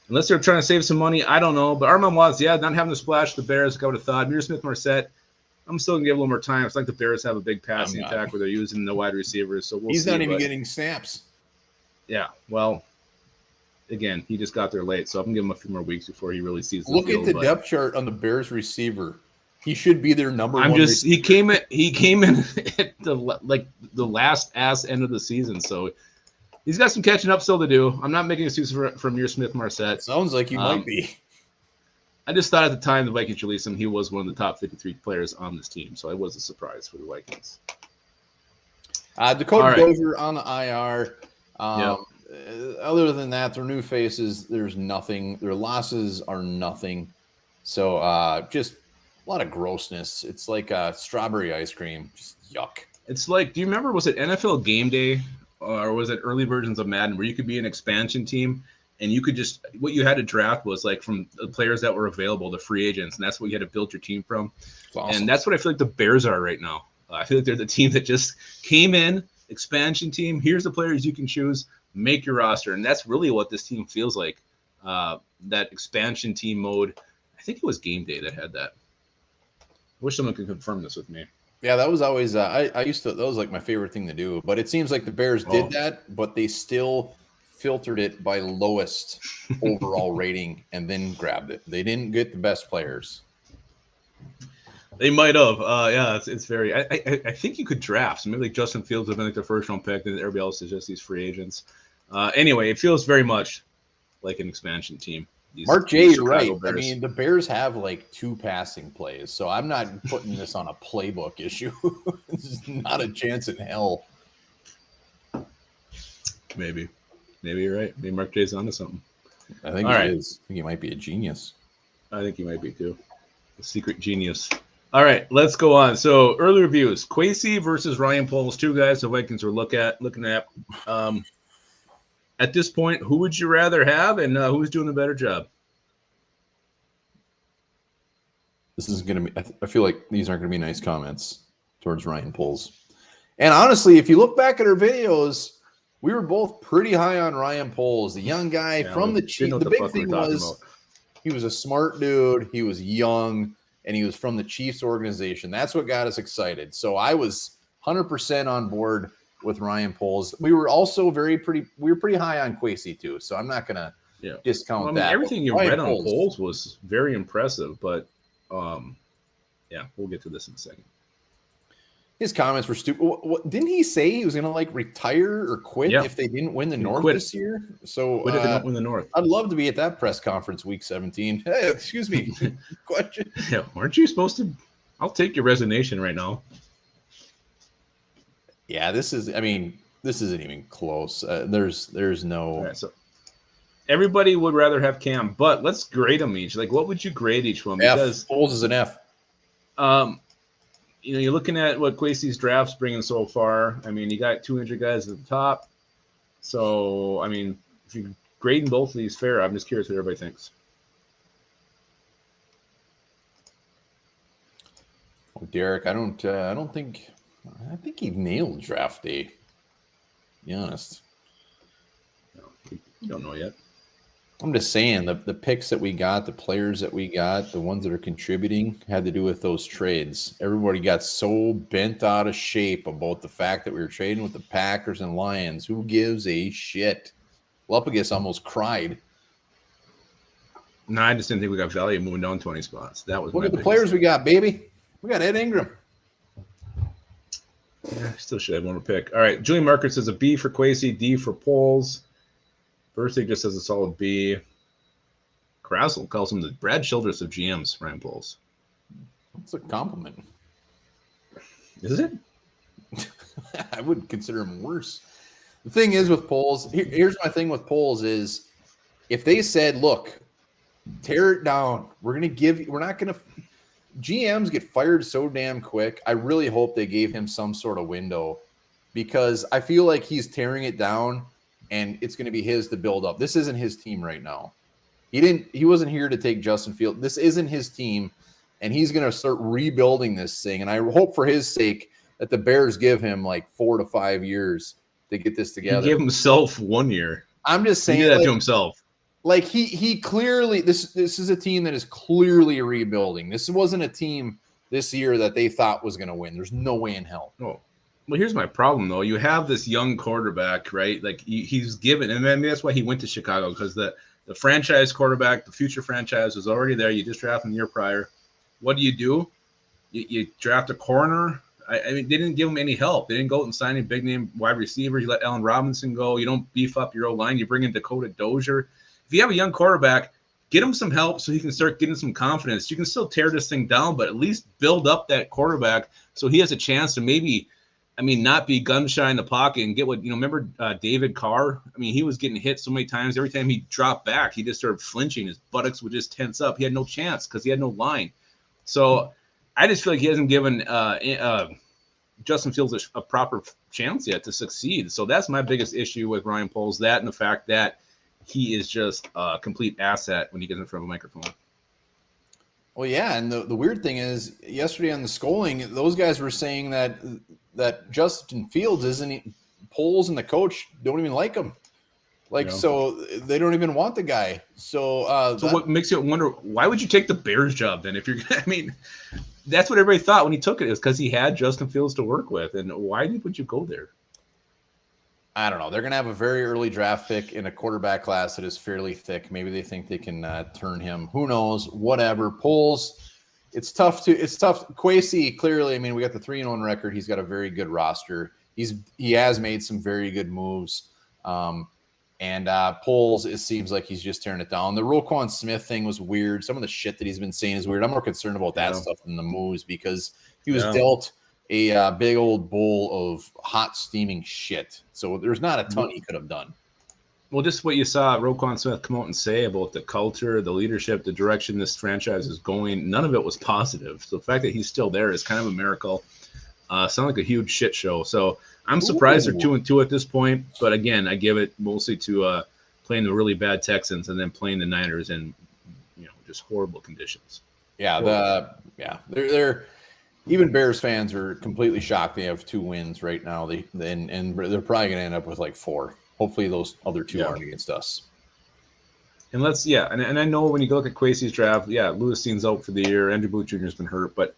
unless they're trying to save some money, I don't know. But Armon Watts, not having to splash the Bears, like I would have thought. Mir Smith-Marset, I'm still going to give a little more time. It's like the Bears have a big passing attack where they're using the wide receivers. So he's not even getting snaps. Yeah, well, again, he just got there late. So I'm going to give him a few more weeks before he really sees the Look field, at the depth chart on the Bears receiver. He should be their number one receiver. He came in at the last ass end of the season. So he's got some catching up still to do. I'm not making excuses for Mir Smith-Marset. Sounds like you might be. I just thought at the time the Vikings released him, he was one of the top 53 players on this team. So it was a surprise for the Vikings. Dakota Dozier on the IR. Other than that, their new faces, there's nothing. Their losses are nothing. So just a lot of grossness. It's like strawberry ice cream. Just yuck. It's like, do you remember, was it NFL Game Day or was it early versions of Madden, where you could be an expansion team and you could just, what you had to draft was like from the players that were available, the free agents, and that's what you had to build your team from. Awesome. And that's what I feel like the Bears are right now. I feel like they're the team that just came in, expansion team. Here's the players you can choose, make your roster, and that's really what this team feels like. That expansion team mode. I think it was Game Day that had that. I wish someone could confirm this with me. Yeah, that was always I used to, that was like my favorite thing to do. But it seems like the Bears did that, but they still filtered it by lowest overall rating and then grabbed it. They didn't get the best players. They might have. Yeah, it's very. I think you could draft. So maybe like Justin Fields would have been like the first round pick, and everybody else is just these free agents. Anyway, it feels very much like an expansion team. Mark J, you're right. Bears. I mean, the Bears have like 2 passing plays, so I'm not putting this on a playbook issue. There's not a chance in hell. Maybe you're right. Maybe Mark J's onto something. I think he is. I think he might be a genius. I think he might be too. A secret genius. All right, let's go on. So early reviews: Kwesi versus Ryan Poles, 2 guys the Vikings are looking at. At this point, who would you rather have, and who's doing a better job? This is going to be – I feel like these aren't going to be nice comments towards Ryan Poles. And honestly, if you look back at our videos, we were both pretty high on Ryan Poles, the young guy from the Chiefs. The big thing was he was a smart dude, he was young, and he was from the Chiefs organization. That's what got us excited. So I was 100% on board with Ryan Poles. We were also pretty high on Kwesi too. So I'm not gonna discount that. Everything you read on Poles was very impressive, but yeah, we'll get to this in a second. His comments were stupid. Didn't he say he was gonna like retire or quit if they didn't win the North this year? So they didn't win the North. I'd love to be at that press conference week 17. Hey, excuse me. Question. Yeah, aren't you supposed to? I'll take your resignation right now. Yeah, this isn't even close. There's no. All right, so everybody would rather have Cam, but let's grade them each. Like, what would you grade each one? Because Poles is an F. You're looking at what Kwesi's draft's bringing so far. I mean, you got 200 guys at the top. So, I mean, if you're grading both of these fair, I'm just curious what everybody thinks. Well, Derek, I think he nailed draft day. To be honest. No, you don't know yet. I'm just saying the picks that we got, the players that we got, the ones that are contributing had to do with those trades. Everybody got so bent out of shape about the fact that we were trading with the Packers and Lions. Who gives a shit? Lupagus almost cried. No, I just didn't think we got value moving down 20 spots. That was look at the players we got, baby. We got Ed Ingram. Yeah, still should have one to pick. All right, Julian Marker says a B for Kwesi, D for Poles. Birthday just says a solid B. Krasel calls him the Brad Childress of GMs, Ryan Poles. That's a compliment. Is it? I would consider him worse. The thing is with Poles, here's my thing with Poles is if they said, look, tear it down, we're not going to GMs get fired so damn quick. I really hope they gave him some sort of window because I feel like he's tearing it down and it's going to be his to build up. This isn't his team right now. He wasn't here to take Justin Fields. This isn't his team, and he's going to start rebuilding this thing. And I hope for his sake that the Bears give him like 4 to 5 years to get this together. He gave himself 1 year. I'm just saying he did that to himself. Like he clearly this is a team that is clearly rebuilding. This wasn't a team this year that they thought was going to win. There's no way in hell. Oh. Well, here's my problem, though. You have this young quarterback, right? Like he's given, and then that's why he went to Chicago because the franchise quarterback, the future franchise, was already there. You just drafted him the year prior. What do? You draft a corner. I mean, they didn't give him any help. They didn't go out and sign a big name wide receiver. You let Allen Robinson go. You don't beef up your O-line. You bring in Dakota Dozier. If you have a young quarterback, get him some help so he can start getting some confidence. You can still tear this thing down, but at least build up that quarterback so he has a chance to maybe – not be gun shy in the pocket and get what, remember David Carr? I mean, he was getting hit so many times. Every time he dropped back, he just started flinching. His buttocks would just tense up. He had no chance because he had no line. So I just feel like he hasn't given Justin Fields a proper chance yet to succeed. So that's my biggest issue with Ryan Poles, that and the fact that he is just a complete asset when he gets in front of a microphone. Well, yeah, and the weird thing is, yesterday on the Sculling, those guys were saying that Justin Fields isn't. Poles and the coach don't even like him. So they don't even want the guy. So what makes you wonder, why would you take the Bears job then? If you're, I mean, that's what everybody thought when he took it, is because he had Justin Fields to work with. And why would you go there? I don't know. They're going to have a very early draft pick in a quarterback class that is fairly thick. Maybe they think they can turn him. Who knows? Whatever. Poles, it's tough. Kwesi, clearly, I mean, we got the 3-1 record. He's got a very good roster. He has made some very good moves. And Poles, it seems like he's just tearing it down. The Roquan Smith thing was weird. Some of the shit that he's been saying is weird. I'm more concerned about that stuff than the moves, because he was dealt a big old bowl of hot steaming shit. So there's not a ton he could have done. Well, just what you saw Roquan Smith come out and say about the culture, the leadership, the direction this franchise is going, none of it was positive. So the fact that he's still there is kind of a miracle. Sounds like a huge shit show. So I'm surprised they're 2-2 at this point. But again, I give it mostly to playing the really bad Texans and then playing the Niners in just horrible conditions. Yeah, they're even Bears fans are completely shocked they have 2 wins right now. And they're probably going to end up with like 4. Hopefully those other 2 aren't against us. And and I know when you look at Kwesi's draft, Lewis Dean's out for the year. Andrew Booth Jr. has been hurt, but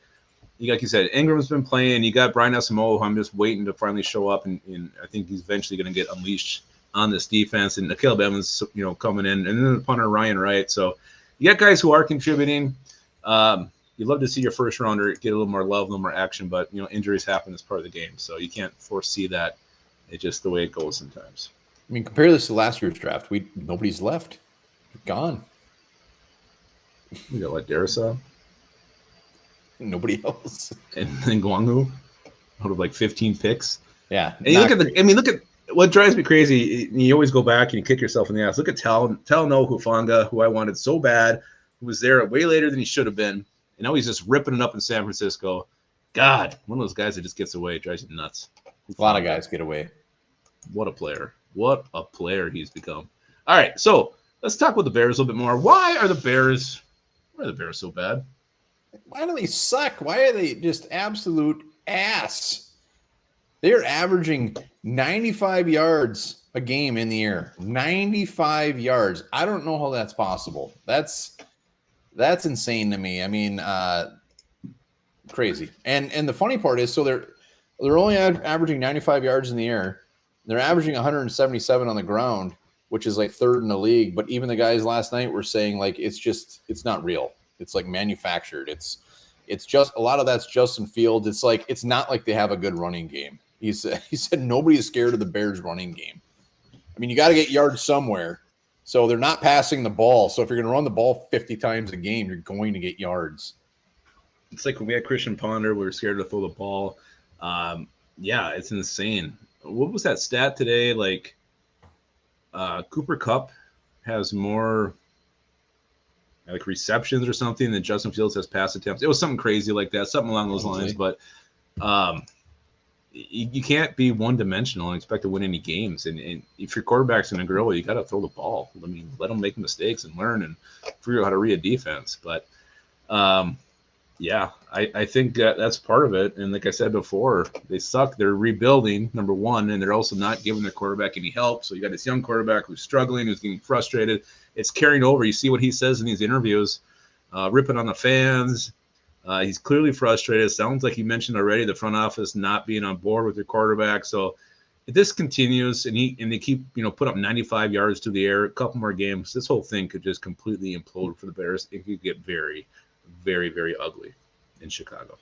like you said, Ingram's been playing. You got Brian Asamoah, who I'm just waiting to finally show up, and I think he's eventually going to get unleashed on this defense. And Caleb Evans, coming in, and then the punter Ryan Wright. So you got guys who are contributing. You'd love to see your first rounder get a little more love, a little more action, but injuries happen as part of the game, so you can't foresee that. It's just the way it goes sometimes. I mean, compare this to last year's draft. Nobody's left. Gone. We got what, Darrisaw? Nobody else. And then Guangwu out of like 15 picks. Yeah. And you look at what drives me crazy. You always go back and you kick yourself in the ass. Look at Talanoa Hufanga, who I wanted so bad, who was there way later than he should have been. And now he's just ripping it up in San Francisco. God, one of those guys that just gets away. It drives you nuts. A lot of guys get away. What a player. What a player he's become. All right, so let's talk about the Bears a little bit more. Why are the Bears so bad? Why do they suck? Why are they just absolute ass? They're averaging 95 yards a game in the air. 95 yards. I don't know how that's possible. That's insane to me. I mean, crazy. And the funny part is, so they're only averaging 95 yards in the air. They're averaging 177 on the ground, which is like 3rd in the league. But even the guys last night were saying, like, it's not real. It's like manufactured. It's just a lot of that's Justin Fields. It's like, it's not like they have a good running game. He said nobody is scared of the Bears running game. I mean, you got to get yards somewhere. So they're not passing the ball. So if you're going to run the ball 50 times a game, you're going to get yards. It's like when we had Christian Ponder, we were scared to throw the ball. It's insane. What was that stat today? Like Cooper Kupp has more like receptions or something than Justin Fields has pass attempts. It was something crazy like that, something along those lines. But you can't be one-dimensional and expect to win any games. And if your quarterback's going to grow, you got to throw the ball. I mean, let them make mistakes and learn and figure out how to read a defense. But I think that's part of it. And like I said before, they suck. They're rebuilding, number one, and they're also not giving their quarterback any help. So you got this young quarterback who's struggling, who's getting frustrated. It's carrying over. You see what he says in these interviews, ripping on the fans. He's clearly frustrated. It sounds like he mentioned already the front office not being on board with their quarterback. So if this continues and they keep put up 95 yards to the air, a couple more games, this whole thing could just completely implode for the Bears. It could get very, very, very ugly in Chicago.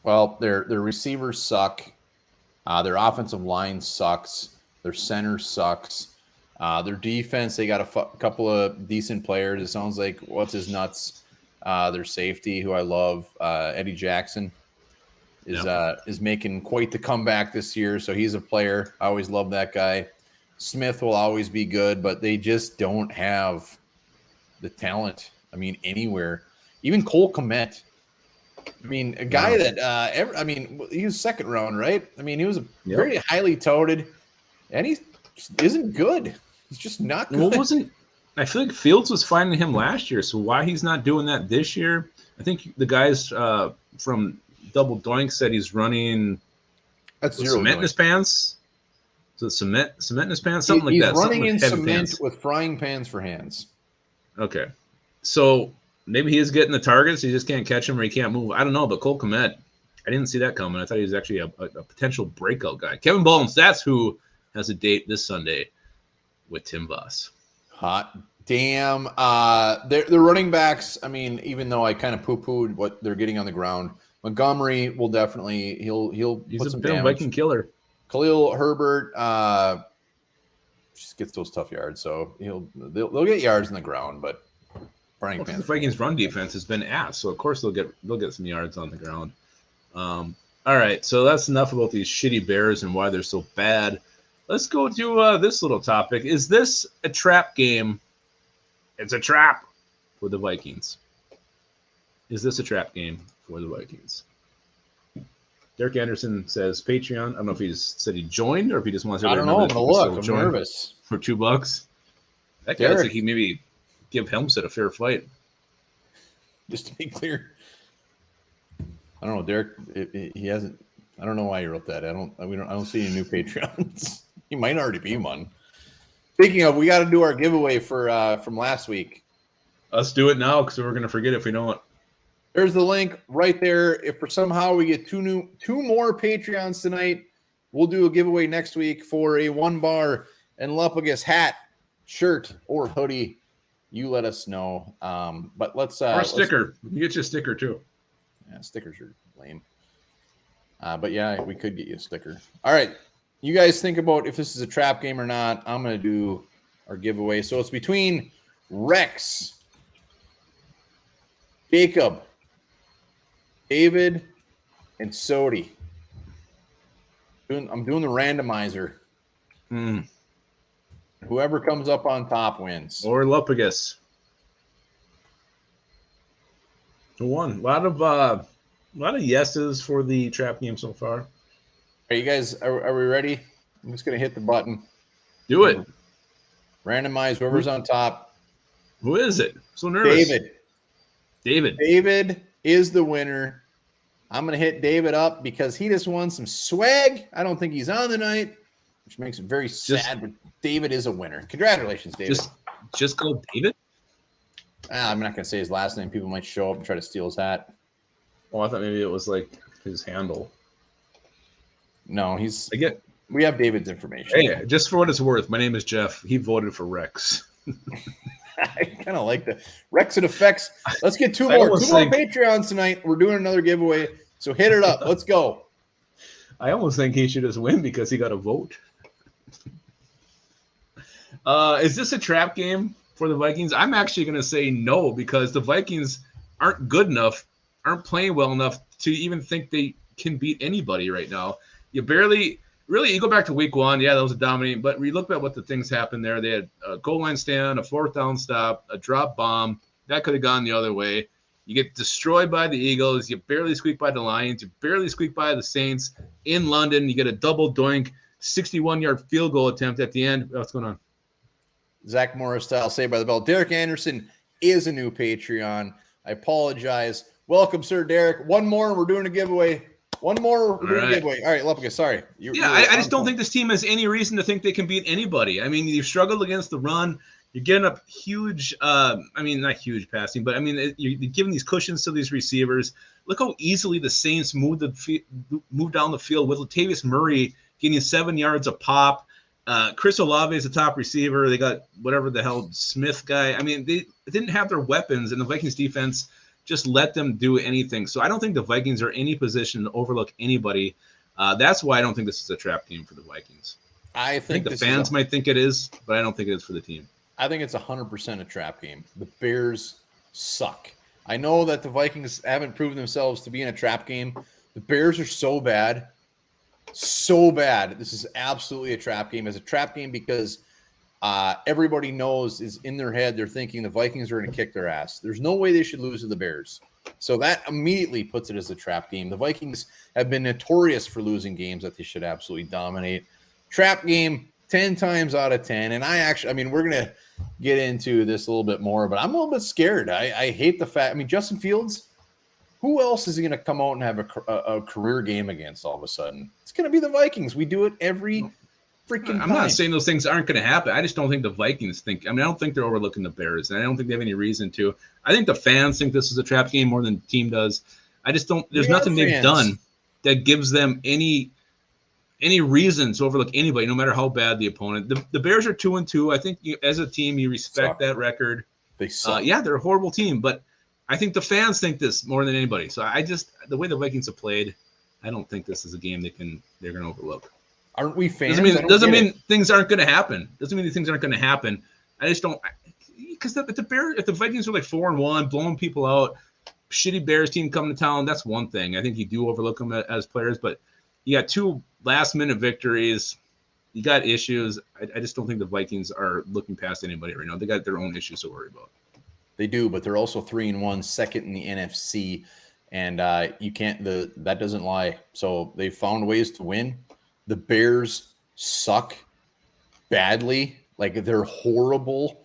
Well, their receivers suck. Their offensive line sucks. Their center sucks. Their defense, they got a couple of decent players. It sounds like what's his nuts. Their safety, who I love, Eddie Jackson, is making quite the comeback this year. So he's a player. I always love that guy. Smith will always be good, but they just don't have the talent. I mean, anywhere. Even Cole Kmet. I mean, a guy that he was second round, right? I mean, he was very highly touted, and he isn't good. He's just not good. I feel like Fields was finding him last year, so why he's not doing that this year? I think the guys from Double Doink said he's running cement in his pants. So cement in his pants, something like that. He's running in cement with frying pans for hands. Okay, so maybe he is getting the targets. He just can't catch him or he can't move. I don't know, but Cole Kmet, I didn't see that coming. I thought he was actually a potential breakout guy. Kevin Ballins, that's who has a date this Sunday with Tim Voss. Hot damn. They're running backs. I mean, even though I kind of poo-pooed what they're getting on the ground, Montgomery will definitely he's put some damn damage. Viking killer. Khalil Herbert just gets those tough yards, so they'll get yards in the ground, but the Vikings' run defense has been ass, so of course they'll get some yards on the ground. All right, so that's enough about these shitty Bears and why they're so bad. Let's go to this little topic. Is this a trap game? It's a trap for the Vikings. Is this a trap game for the Vikings? Derek Anderson says Patreon. I don't know if he just said he joined or if he just wants to. I don't know. I'm gonna look. I'm nervous. For $2. That guy looks like he maybe give Helmstead a fair fight. Just to be clear, I don't know, Derek. He hasn't. I don't know why he wrote that. I don't see any new Patreons. He might already be one. Speaking of, we got to do our giveaway for from last week. Let's do it now because we're gonna forget if we don't. There's the link right there. If for somehow we get two more Patreons tonight, we'll do a giveaway next week for a One Bar and Lupagus hat, shirt, or hoodie. You let us know. But let's or a sticker. You get you a sticker too. Yeah, stickers are lame. But yeah, we could get you a sticker. All right. You guys think about if this is a trap game or not. I'm gonna do our giveaway. So it's between Rex, Jacob, David, and Sodi. I'm doing the randomizer. Whoever comes up on top wins. Or Lupagus. Who won? A lot of yeses for the trap game so far. Are you guys? Are we ready? I'm just gonna hit the button. Do it. Randomize whoever's on top. Who is it? So nervous. David. David is the winner. I'm going to hit David up because he just won some swag. I don't think he's on the night, which makes it very sad, but David is a winner. Congratulations, David. Just go David? I'm not going to say his last name. People might show up and try to steal his hat. Oh, I thought maybe it was like his handle. No, we have David's information. Hey, just for what it's worth, my name is Jeff. He voted for Rex. I kind of like the Rex and effects. Let's get two more Patreons tonight. We're doing another giveaway, so hit it up. Let's go. I almost think he should just win because he got a vote. Is this a trap game for the Vikings? I'm actually going to say no because the Vikings aren't good enough, aren't playing well enough to even think they can beat anybody right now. You go back to week one. Yeah, that was a dominating. But we look at what the things happened there. They had a goal line stand, a fourth down stop, a drop bomb. That could have gone the other way. You get destroyed by the Eagles. You barely squeak by the Lions. You barely squeak by the Saints in London. You get a double doink, 61-yard field goal attempt at the end. What's going on? Zach Morris style, Saved by the Bell. Derek Anderson is a new Patreon. I apologize. Welcome, sir, Derek. One more, we're doing a giveaway. One more, we're doing a giveaway. All right, Lupagus, sorry. I just don't think this team has any reason to think they can beat anybody. I mean, you've struggled against the run. You're getting up huge, not huge passing, but you're giving these cushions to these receivers. Look how easily the Saints moved down the field with Latavius Murray getting 7 yards a pop. Chris Olave is the top receiver. They got whatever the hell Smith guy. I mean, they didn't have their weapons, and the Vikings defense just let them do anything. So I don't think the Vikings are in any position to overlook anybody. That's why I don't think this is a trap game for the Vikings. I think the fans might think it is, but I don't think it is for the team. I think it's 100% a trap game. The Bears suck. I know that the Vikings haven't proven themselves to be in a trap game. The Bears are so bad. So bad. This is absolutely a trap game. It's a trap game because everybody knows is in their head. They're thinking the Vikings are going to kick their ass. There's no way they should lose to the Bears. So that immediately puts it as a trap game. The Vikings have been notorious for losing games that they should absolutely dominate. Trap game 10 times out of 10. And we're going to get into this a little bit more, but I'm a little bit scared. I hate the fact, Justin Fields, who else is he going to come out and have a career game against all of a sudden? It's going to be the Vikings. We do it every freaking time. I'm not saying those things aren't going to happen. I just don't think the Vikings think. I don't think they're overlooking the Bears, and I don't think they have any reason to. I think the fans think this is a trap game more than the team does. I just don't. There's nothing they've done that gives them any reason to overlook anybody, no matter how bad the opponent. The Bears are 2-2. I think as a team, you respect that record. They suck. They're a horrible team, but I think the fans think this more than anybody. So the way the Vikings have played, I don't think this is a game they're going to overlook. Aren't we fans? Doesn't mean things aren't going to happen. Doesn't mean these things aren't going to happen. I just don't, because if the Vikings are like 4-1, blowing people out, shitty Bears team coming to town, that's one thing. I think you do overlook them as players, but you got 2 last-minute victories. You got issues. I just don't think the Vikings are looking past anybody right now. They got their own issues to worry about. They do, but they're also 3-1, second in the NFC, and you can't. That doesn't lie. So they found ways to win. The Bears suck badly. Like, they're horrible.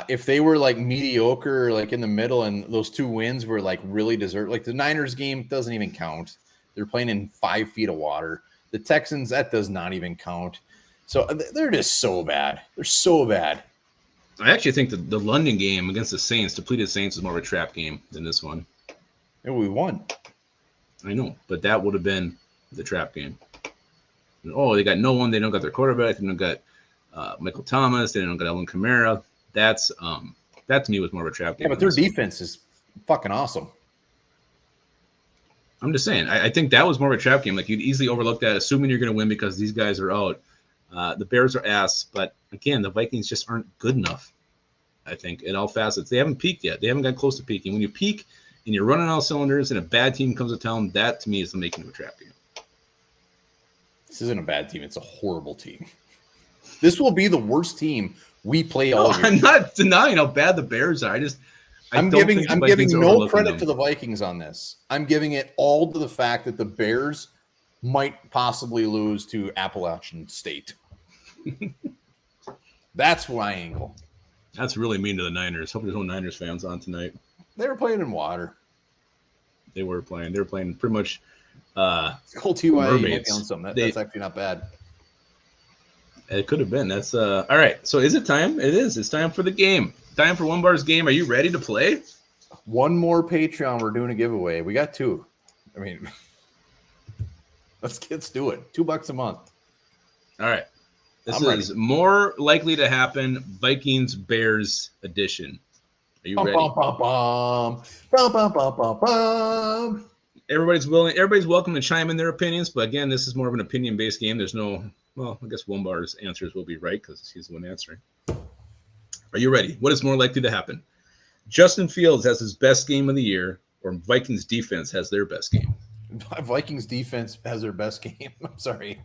If they were like mediocre, like in the middle, and those 2 wins were like really deserved, like the Niners game doesn't even count. They're playing in 5 feet of water. The Texans, that does not even count. So they're just so bad. They're so bad. I actually think the London game against the Saints, depleted Saints, is more of a trap game than this one. And we won. I know, but that would have been the trap game. Oh, they got no one. They don't got their quarterback. They don't got Michael Thomas. They don't got Alvin Kamara. That to me was more of a trap game. Yeah, but their defense is fucking awesome. I'm just saying. I think that was more of a trap game. Like, you'd easily overlook that, assuming you're going to win because these guys are out. The Bears are ass, but again, the Vikings just aren't good enough. I think in all facets, they haven't peaked yet. They haven't got close to peaking. When you peak and you're running all cylinders, and a bad team comes to town, that to me is the making of a trap game. This isn't a bad team. It's a horrible team. This will be the worst team we play all year. I'm not denying how bad the Bears are. I'm giving no credit to the Vikings on this. I'm giving it all to the fact that the Bears might possibly lose to Appalachian State. That's my angle. That's really mean to the Niners. Hope there's no Niners fans on tonight. They were playing in water. They were playing pretty much Cole TY on something. That's actually not bad. It could have been. That's all right. So is it time? It is. It's time for the game. Time for One Bar's game. Are you ready to play? One more Patreon. We're doing a giveaway. We got 2. Let's do it. $2 a month. All right. This is more likely to happen. Vikings Bears edition. Are you ready? Everybody's welcome to chime in their opinions, but again, this is more of an opinion-based game. There's no, I guess Wombar's answers will be right because he's the one answering. Are you ready? What is more likely to happen? Justin Fields has his best game of the year, or Vikings defense has their best game? Vikings defense has their best game. I'm sorry.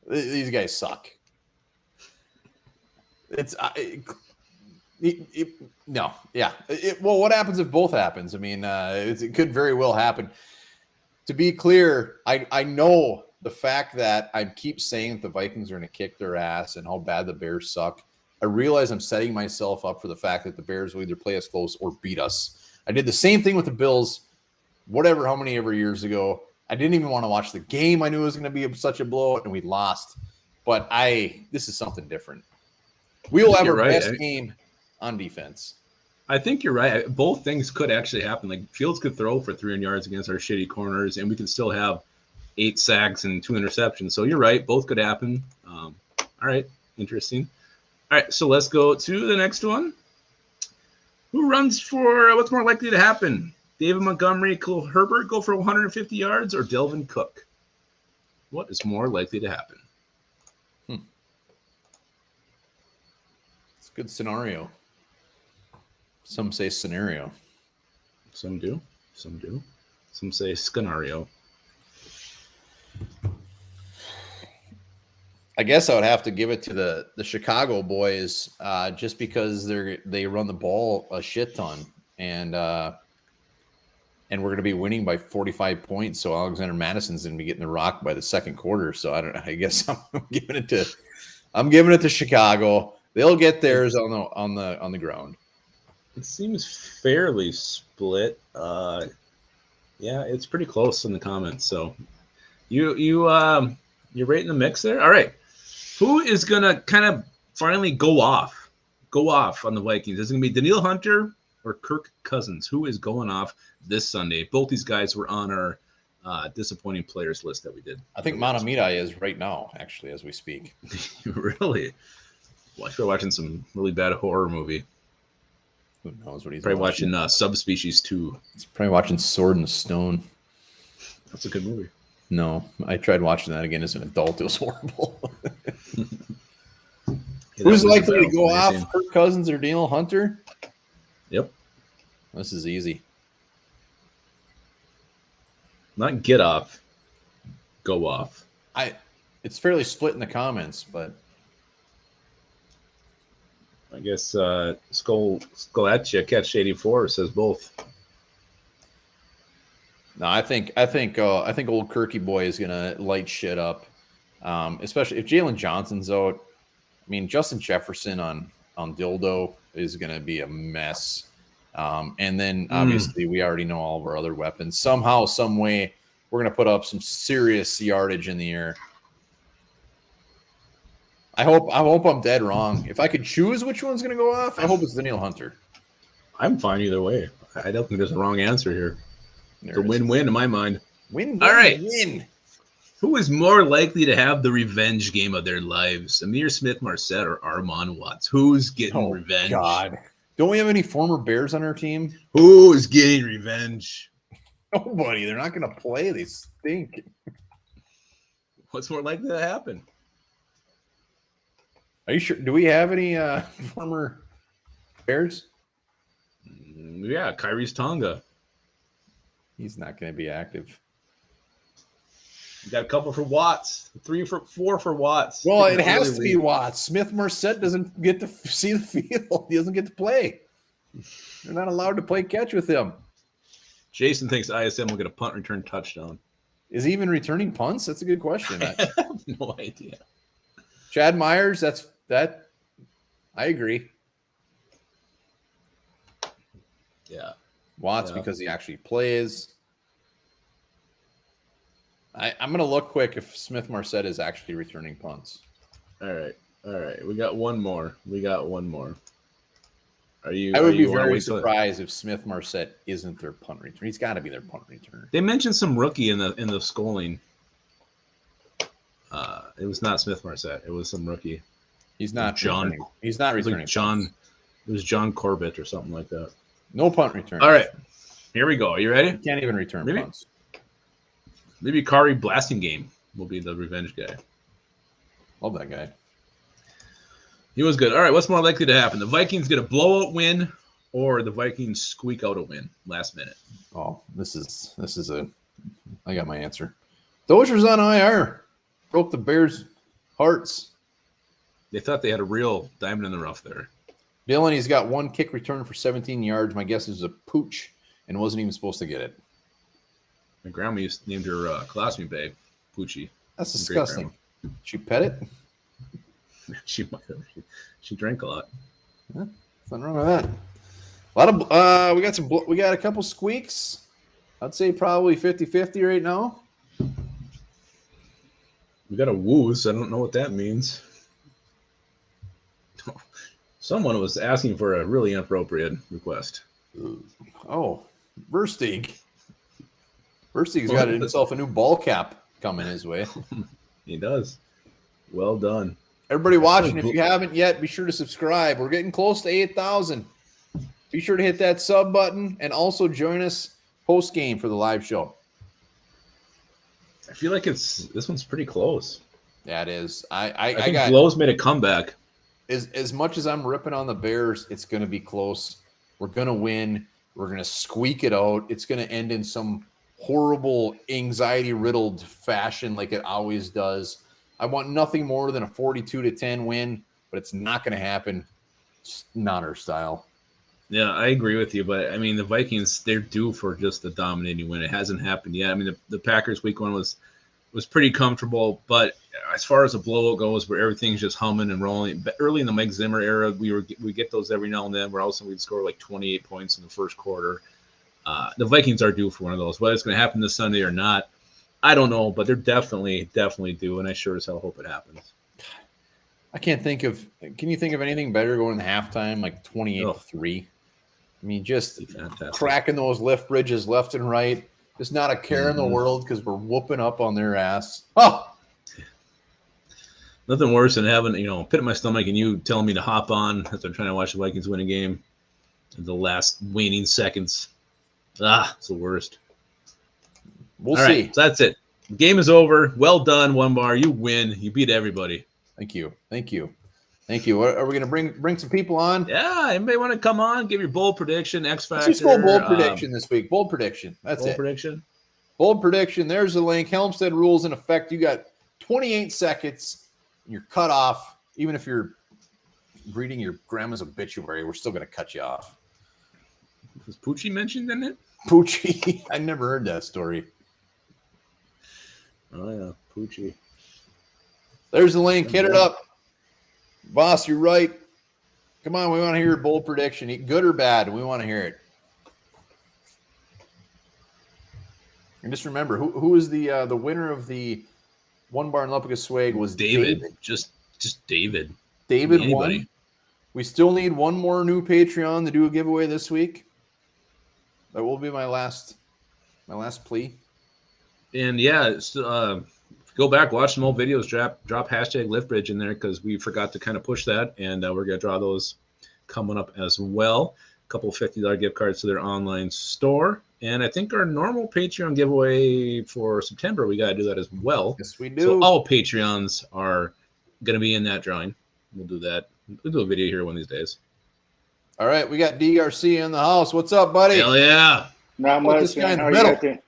These guys suck. No. Yeah. Well, what happens if both happens? It could very well happen. To be clear, I know the fact that I keep saying that the Vikings are going to kick their ass and how bad the Bears suck. I realize I'm setting myself up for the fact that the Bears will either play us close or beat us. I did the same thing with the Bills, how many ever years ago. I didn't even want to watch the game. I knew it was going to be such a blowout, and we lost. But this is something different. We will have our best game on defense. I think you're right. Both things could actually happen. Like, Fields could throw for 300 yards against our shitty corners, and we could still have 8 sacks and 2 interceptions. So you're right. Both could happen. All right. Interesting. All right. So let's go to the next one. Who runs for what's more likely to happen? David Montgomery, Khalil Herbert go for 150 yards, or Delvin Cook? What is more likely to happen? It's a good scenario. Some say scenario. Some do. Some do. Some say scenario. I guess I would have to give it to the Chicago boys, just because they run the ball a shit ton, and we're going to be winning by 45 points. So Alexander Madison's going to be getting the rock by the second quarter. So I guess I'm giving it to Chicago. They'll get theirs on the ground. It seems fairly split. Yeah, it's pretty close in the comments. So you're right in the mix there. All right, who is gonna kind of finally go off on the Vikings? Is it gonna be Danielle Hunter or Kirk Cousins? Who is going off this Sunday? Both these guys were on our disappointing players list that we did. I think Manamida is right now, actually, as we speak. Really? Well, I feel watching some really bad horror movie. Who knows what he's probably watching Subspecies 2. He's probably watching Sword and Stone. That's a good movie. No, I tried watching that again as an adult. It was horrible. Who's likely to go off? Kirk Cousins or Danielle Hunter? Yep. This is easy. Not get off. Go off. It's fairly split in the comments, but I guess Skulatcha Catch 84 says both. No, I think old Kirky boy is gonna light shit up, especially if Jalen Johnson's out. I mean, Justin Jefferson on Dildo is gonna be a mess, and then obviously we already know all of our other weapons. Somehow, some way, we're gonna put up some serious yardage in the air. I hope I'm dead wrong. If I could choose which one's going to go off, I hope it's Danielle Hunter. I'm fine either way. I don't think there's a wrong answer here. It's a win-win in my mind. Win. All right. Win. Who is more likely to have the revenge game of their lives? Amir Smith-Marset or Armon Watts? Who's getting revenge? God. Don't we have any former Bears on our team? Who is getting revenge? Nobody. They're not going to play. They stink. What's more likely to happen? Are you sure? Do we have any former Bears? Yeah, Kyrie's Tonga. He's not going to be active. You got a couple for Watts. 4 for Watts. Well, it has to be Watts. Smith-Marset doesn't get to see the field. He doesn't get to play. They're not allowed to play catch with him. Jason thinks ISM will get a punt return touchdown. Is he even returning punts? That's a good question. I have no idea. Chad Myers, that. I agree. Yeah. Watts because he actually plays. I'm going to look quick if Smith-Marset is actually returning punts. All right. We got one more. Are you? I would be very surprised if Smith-Marset isn't their punt returner. He's got to be their punt returner. They mentioned some rookie in the schooling. It was not Smith-Marset. It was some rookie. He's not John. Returning. He's not returning. Like John. It was John Corbett or something like that. No punt return. All right, here we go. Are you ready? He can't even return punts. Maybe Kari Blasting Game will be the revenge guy. Love that guy. He was good. All right, what's more likely to happen? The Vikings get a blowout win, or the Vikings squeak out a win last minute? Oh, this is a. I got my answer. Dozier's on IR. Broke the Bears' hearts. They thought they had a real diamond in the rough there. Dylan, he's got one kick return for 17 yards. My guess is a pooch and wasn't even supposed to get it. My grandma named her classmate bag Poochie. That's disgusting. She pet it? She might have. She drank a lot. Yeah, nothing wrong with that. A lot of we got a couple squeaks. I'd say probably 50-50 right now. We got a woos. I don't know what that means. Someone was asking for a really inappropriate request. Oh, Versteeg. Versteeg's got himself a new ball cap coming his way. He does. Well done. Everybody watching, if you haven't yet, be sure to subscribe. We're getting close to 8,000. Be sure to hit that sub button and also join us post-game for the live show. I feel like this one's pretty close. Yeah, it is. I think Glow's made a comeback. As much as I'm ripping on the Bears, it's going to be close. We're going to win. We're going to squeak it out. It's going to end in some horrible anxiety-riddled fashion like it always does. I want nothing more than a 42-10 win, but it's not going to happen. Just not our style. Yeah, I agree with you, but I mean the Vikings, they're due for just a dominating win. It hasn't happened yet. I mean the Packers week 1 was pretty comfortable, but as far as a blowout goes, where everything's just humming and rolling, early in the Mike Zimmer era, we get those every now and then. Where also we'd score like 28 points in the first quarter. The Vikings are due for one of those. Whether it's going to happen this Sunday or not, I don't know, but they're definitely due, and I sure as hell hope it happens. I can't think of. Can you think of anything better going to halftime, like 28-3? I mean, just cracking those lift bridges left and right. Just not a care in the world because we're whooping up on their ass. Oh, nothing worse than having pit in my stomach and you telling me to hop on as I'm trying to watch the Vikings win a game in the last waning seconds. It's the worst. We'll see. Right, so that's it. The game is over. Well done, One Bar. You win. You beat everybody. Thank you. Are we going to bring some people on? Yeah, anybody want to come on? Give your bold prediction, X Factor. Let's just go bold prediction this week. Bold prediction. That's bold prediction. Bold prediction. There's the link. Helmstead rules in effect. You got 28 seconds. And you're cut off. Even if you're reading your grandma's obituary, we're still going to cut you off. Was Poochie mentioned in it? Poochie. I never heard that story. Oh, yeah. Poochie. There's the link. Hit it up. Boss, you're right. Come on, we want to hear your bold prediction. Good or bad, we want to hear it. And just remember, who is the winner of the One Bar and Lepica Swag was David. Just David. David won. We still need one more new Patreon to do a giveaway this week. That will be my last plea. And yeah, go back, watch some old videos, drop hashtag LiftBridge in there because we forgot to kind of push that, and we're going to draw those coming up as well. A couple of $50 gift cards to their online store. And I think our normal Patreon giveaway for September, we got to do that as well. Yes, we do. So all Patreons are going to be in that drawing. We'll do that. We'll do a video here one of these days. All right, we got D. Garcia in the house. What's up, buddy? Hell yeah. Not much. This guy in the middle.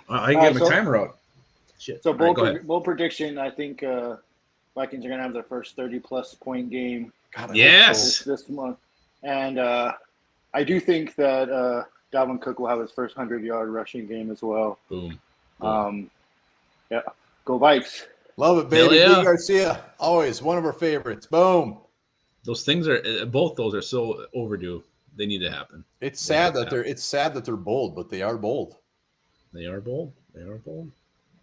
I get my timer out. Shit. So bold prediction, I think Vikings are going to have their first 30-plus point game. God, yes. This month. And I do think that Dalvin Cook will have his first 100-yard rushing game as well. Boom. Yeah. Go Vikes. Love it, baby. Yeah. D. Garcia, always one of our favorites. Boom. Those things both those are so overdue. They need to happen. It's sad that they're bold, but they are bold. They are bold.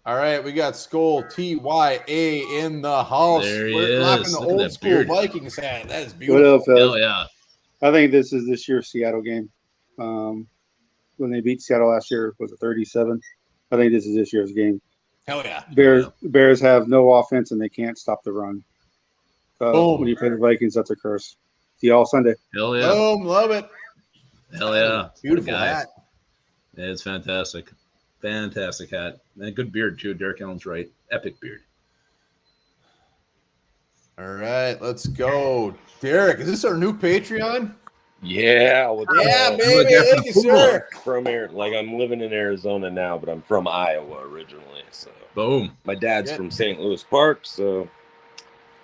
All right, we got Skull TYA in the house. There he We're rocking is. the Look at old that school beard. Vikings hat. That is beautiful. What up, fellas? Hell yeah. I think this is this year's Seattle game. When they beat Seattle last year, was it 37? I think this is this year's game. Hell yeah. Bears have no offense and they can't stop the run. Boom. When you play the Vikings, that's a curse. See you all Sunday. Hell yeah. Boom. Love it. Hell yeah. Beautiful What a guy. hat. It's fantastic. Fantastic hat. And a good beard, too. Derek Allen's right. Epic beard. All right, let's go. Derek, is this our new Patreon? Yeah, Yeah, baby. Thank you, sir. From here, like I'm living in Arizona now, but I'm from Iowa originally. So Boom. my dad's Yeah. from St. Louis Park, so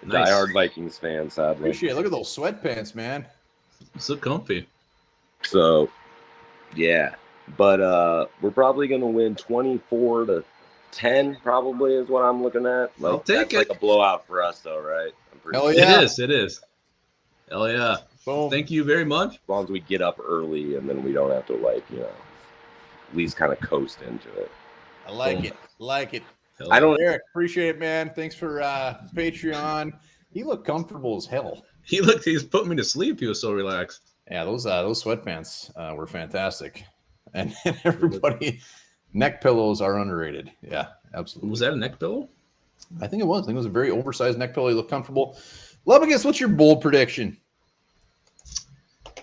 Nice. diehard Vikings fan, sadly. Appreciate it. Look at those sweatpants, man. So comfy. So, yeah, but we're probably gonna win 24-10. Probably is what I'm looking at. Like, I'll take that's it. like a blowout for us, though, right? I'm pretty Hell sure. yeah. It is. Hell yeah. Boom. Thank you very much. As long as we get up early and then we don't have to at least kind of coast into it. I like Boom. it. Like it. Hell I don't. Derek, appreciate it, man. Thanks for Patreon. He looked comfortable as hell. He's putting me to sleep. He was so relaxed. Yeah, those sweatpants were fantastic. And everybody, neck pillows are underrated. Yeah, absolutely. Was that a neck pillow? I think it was. I think it was a very oversized neck pillow. He looked comfortable. Levigus, what's your bold prediction?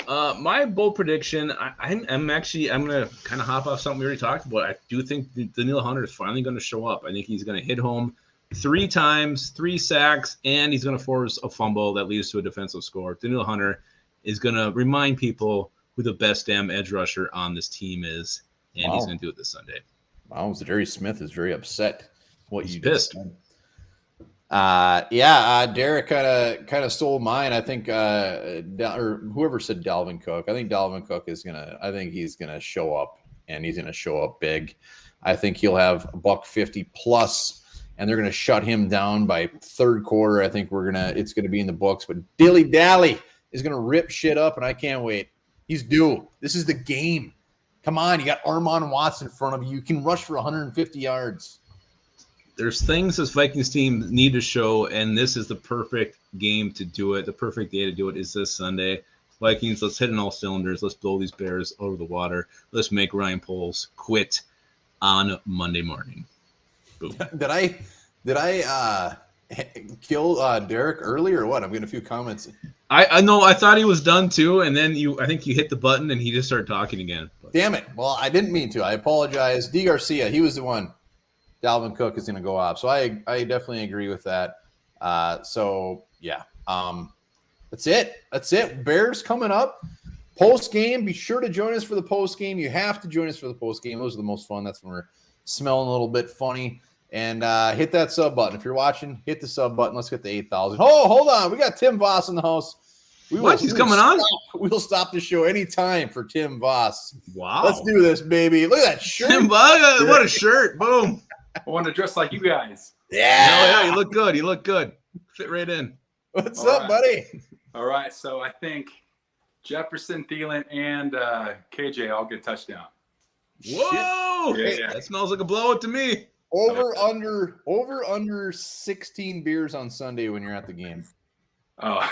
My bold prediction, I'm going to kind of hop off something we already talked about. I do think Daniil Hunter is finally going to show up. I think he's going to hit home 3 times, 3 sacks, and he's going to force a fumble that leads to a defensive score. Daniil Hunter is going to remind people who the best damn edge rusher on this team is, and he's going to do it this Sunday. Wow, Jerry Smith is very upset. He's pissed. Derek kind of stole mine. I think, or whoever said Dalvin Cook. I think Dalvin Cook is gonna. I think he's gonna show up, and he's gonna show up big. I think he'll have $150 plus, and they're gonna shut him down by third quarter. I think it's gonna be in the books. But Dilly Dally is gonna rip shit up, and I can't wait. He's due. This is the game. Come on, you got Armon Watts in front of you. You can rush for 150 yards. There's things this Vikings team need to show, and this is the perfect game to do it. The perfect day to do it is this Sunday. Vikings, let's hit on all cylinders. Let's blow these Bears over the water. Let's make Ryan Poles quit on Monday morning. Boom. Did I kill Derek early or what? I'm getting a few comments. I know. I thought he was done too, and then I think you hit the button and he just started talking again. Damn it. Well, I didn't mean to. I apologize. D. Garcia, he was the one. Dalvin Cook is going to go off. So I definitely agree with that. That's it. Bears coming up. Post game. Be sure to join us for the post game. You have to join us for the post game. Those are the most fun. That's when we're smelling a little bit funny. And hit that sub button. If you're watching, hit the sub button. Let's get to 8,000. Oh, hold on. We got Tim Voss in the house. He's coming on? We'll stop the show anytime for Tim Voss. Wow. Let's do this, baby. Look at that shirt. Tim Voss, what a shirt. Boom. I want to dress like you guys. Yeah. You look good. You look good. Fit right in. What's up, buddy? All right. So I think Jefferson, Thielen, and KJ all get touchdown. Whoa. Yeah. That smells like a blowout to me. Over under 16 beers on Sunday when you're at the game. Oh,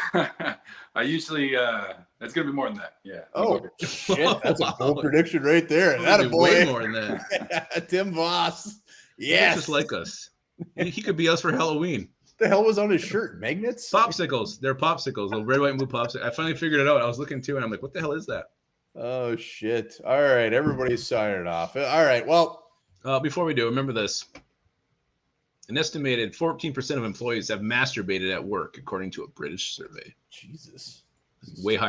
I usually it's gonna be more than that. Yeah. Oh shit, that's a bold prediction right there. That That a boy. way more than that. Tim Voss. He's Yes. just like us. He could be us for Halloween. What the hell was on his shirt? Magnets? Popsicles. They're popsicles. The red, white, and blue popsicles. I finally figured it out. I was looking too, and I'm like, what the hell is that? Oh shit. All right, everybody's signing off. All right. Well, Before we do, remember this. An estimated 14% of employees have masturbated at work, according to a British survey. Jesus. Way higher.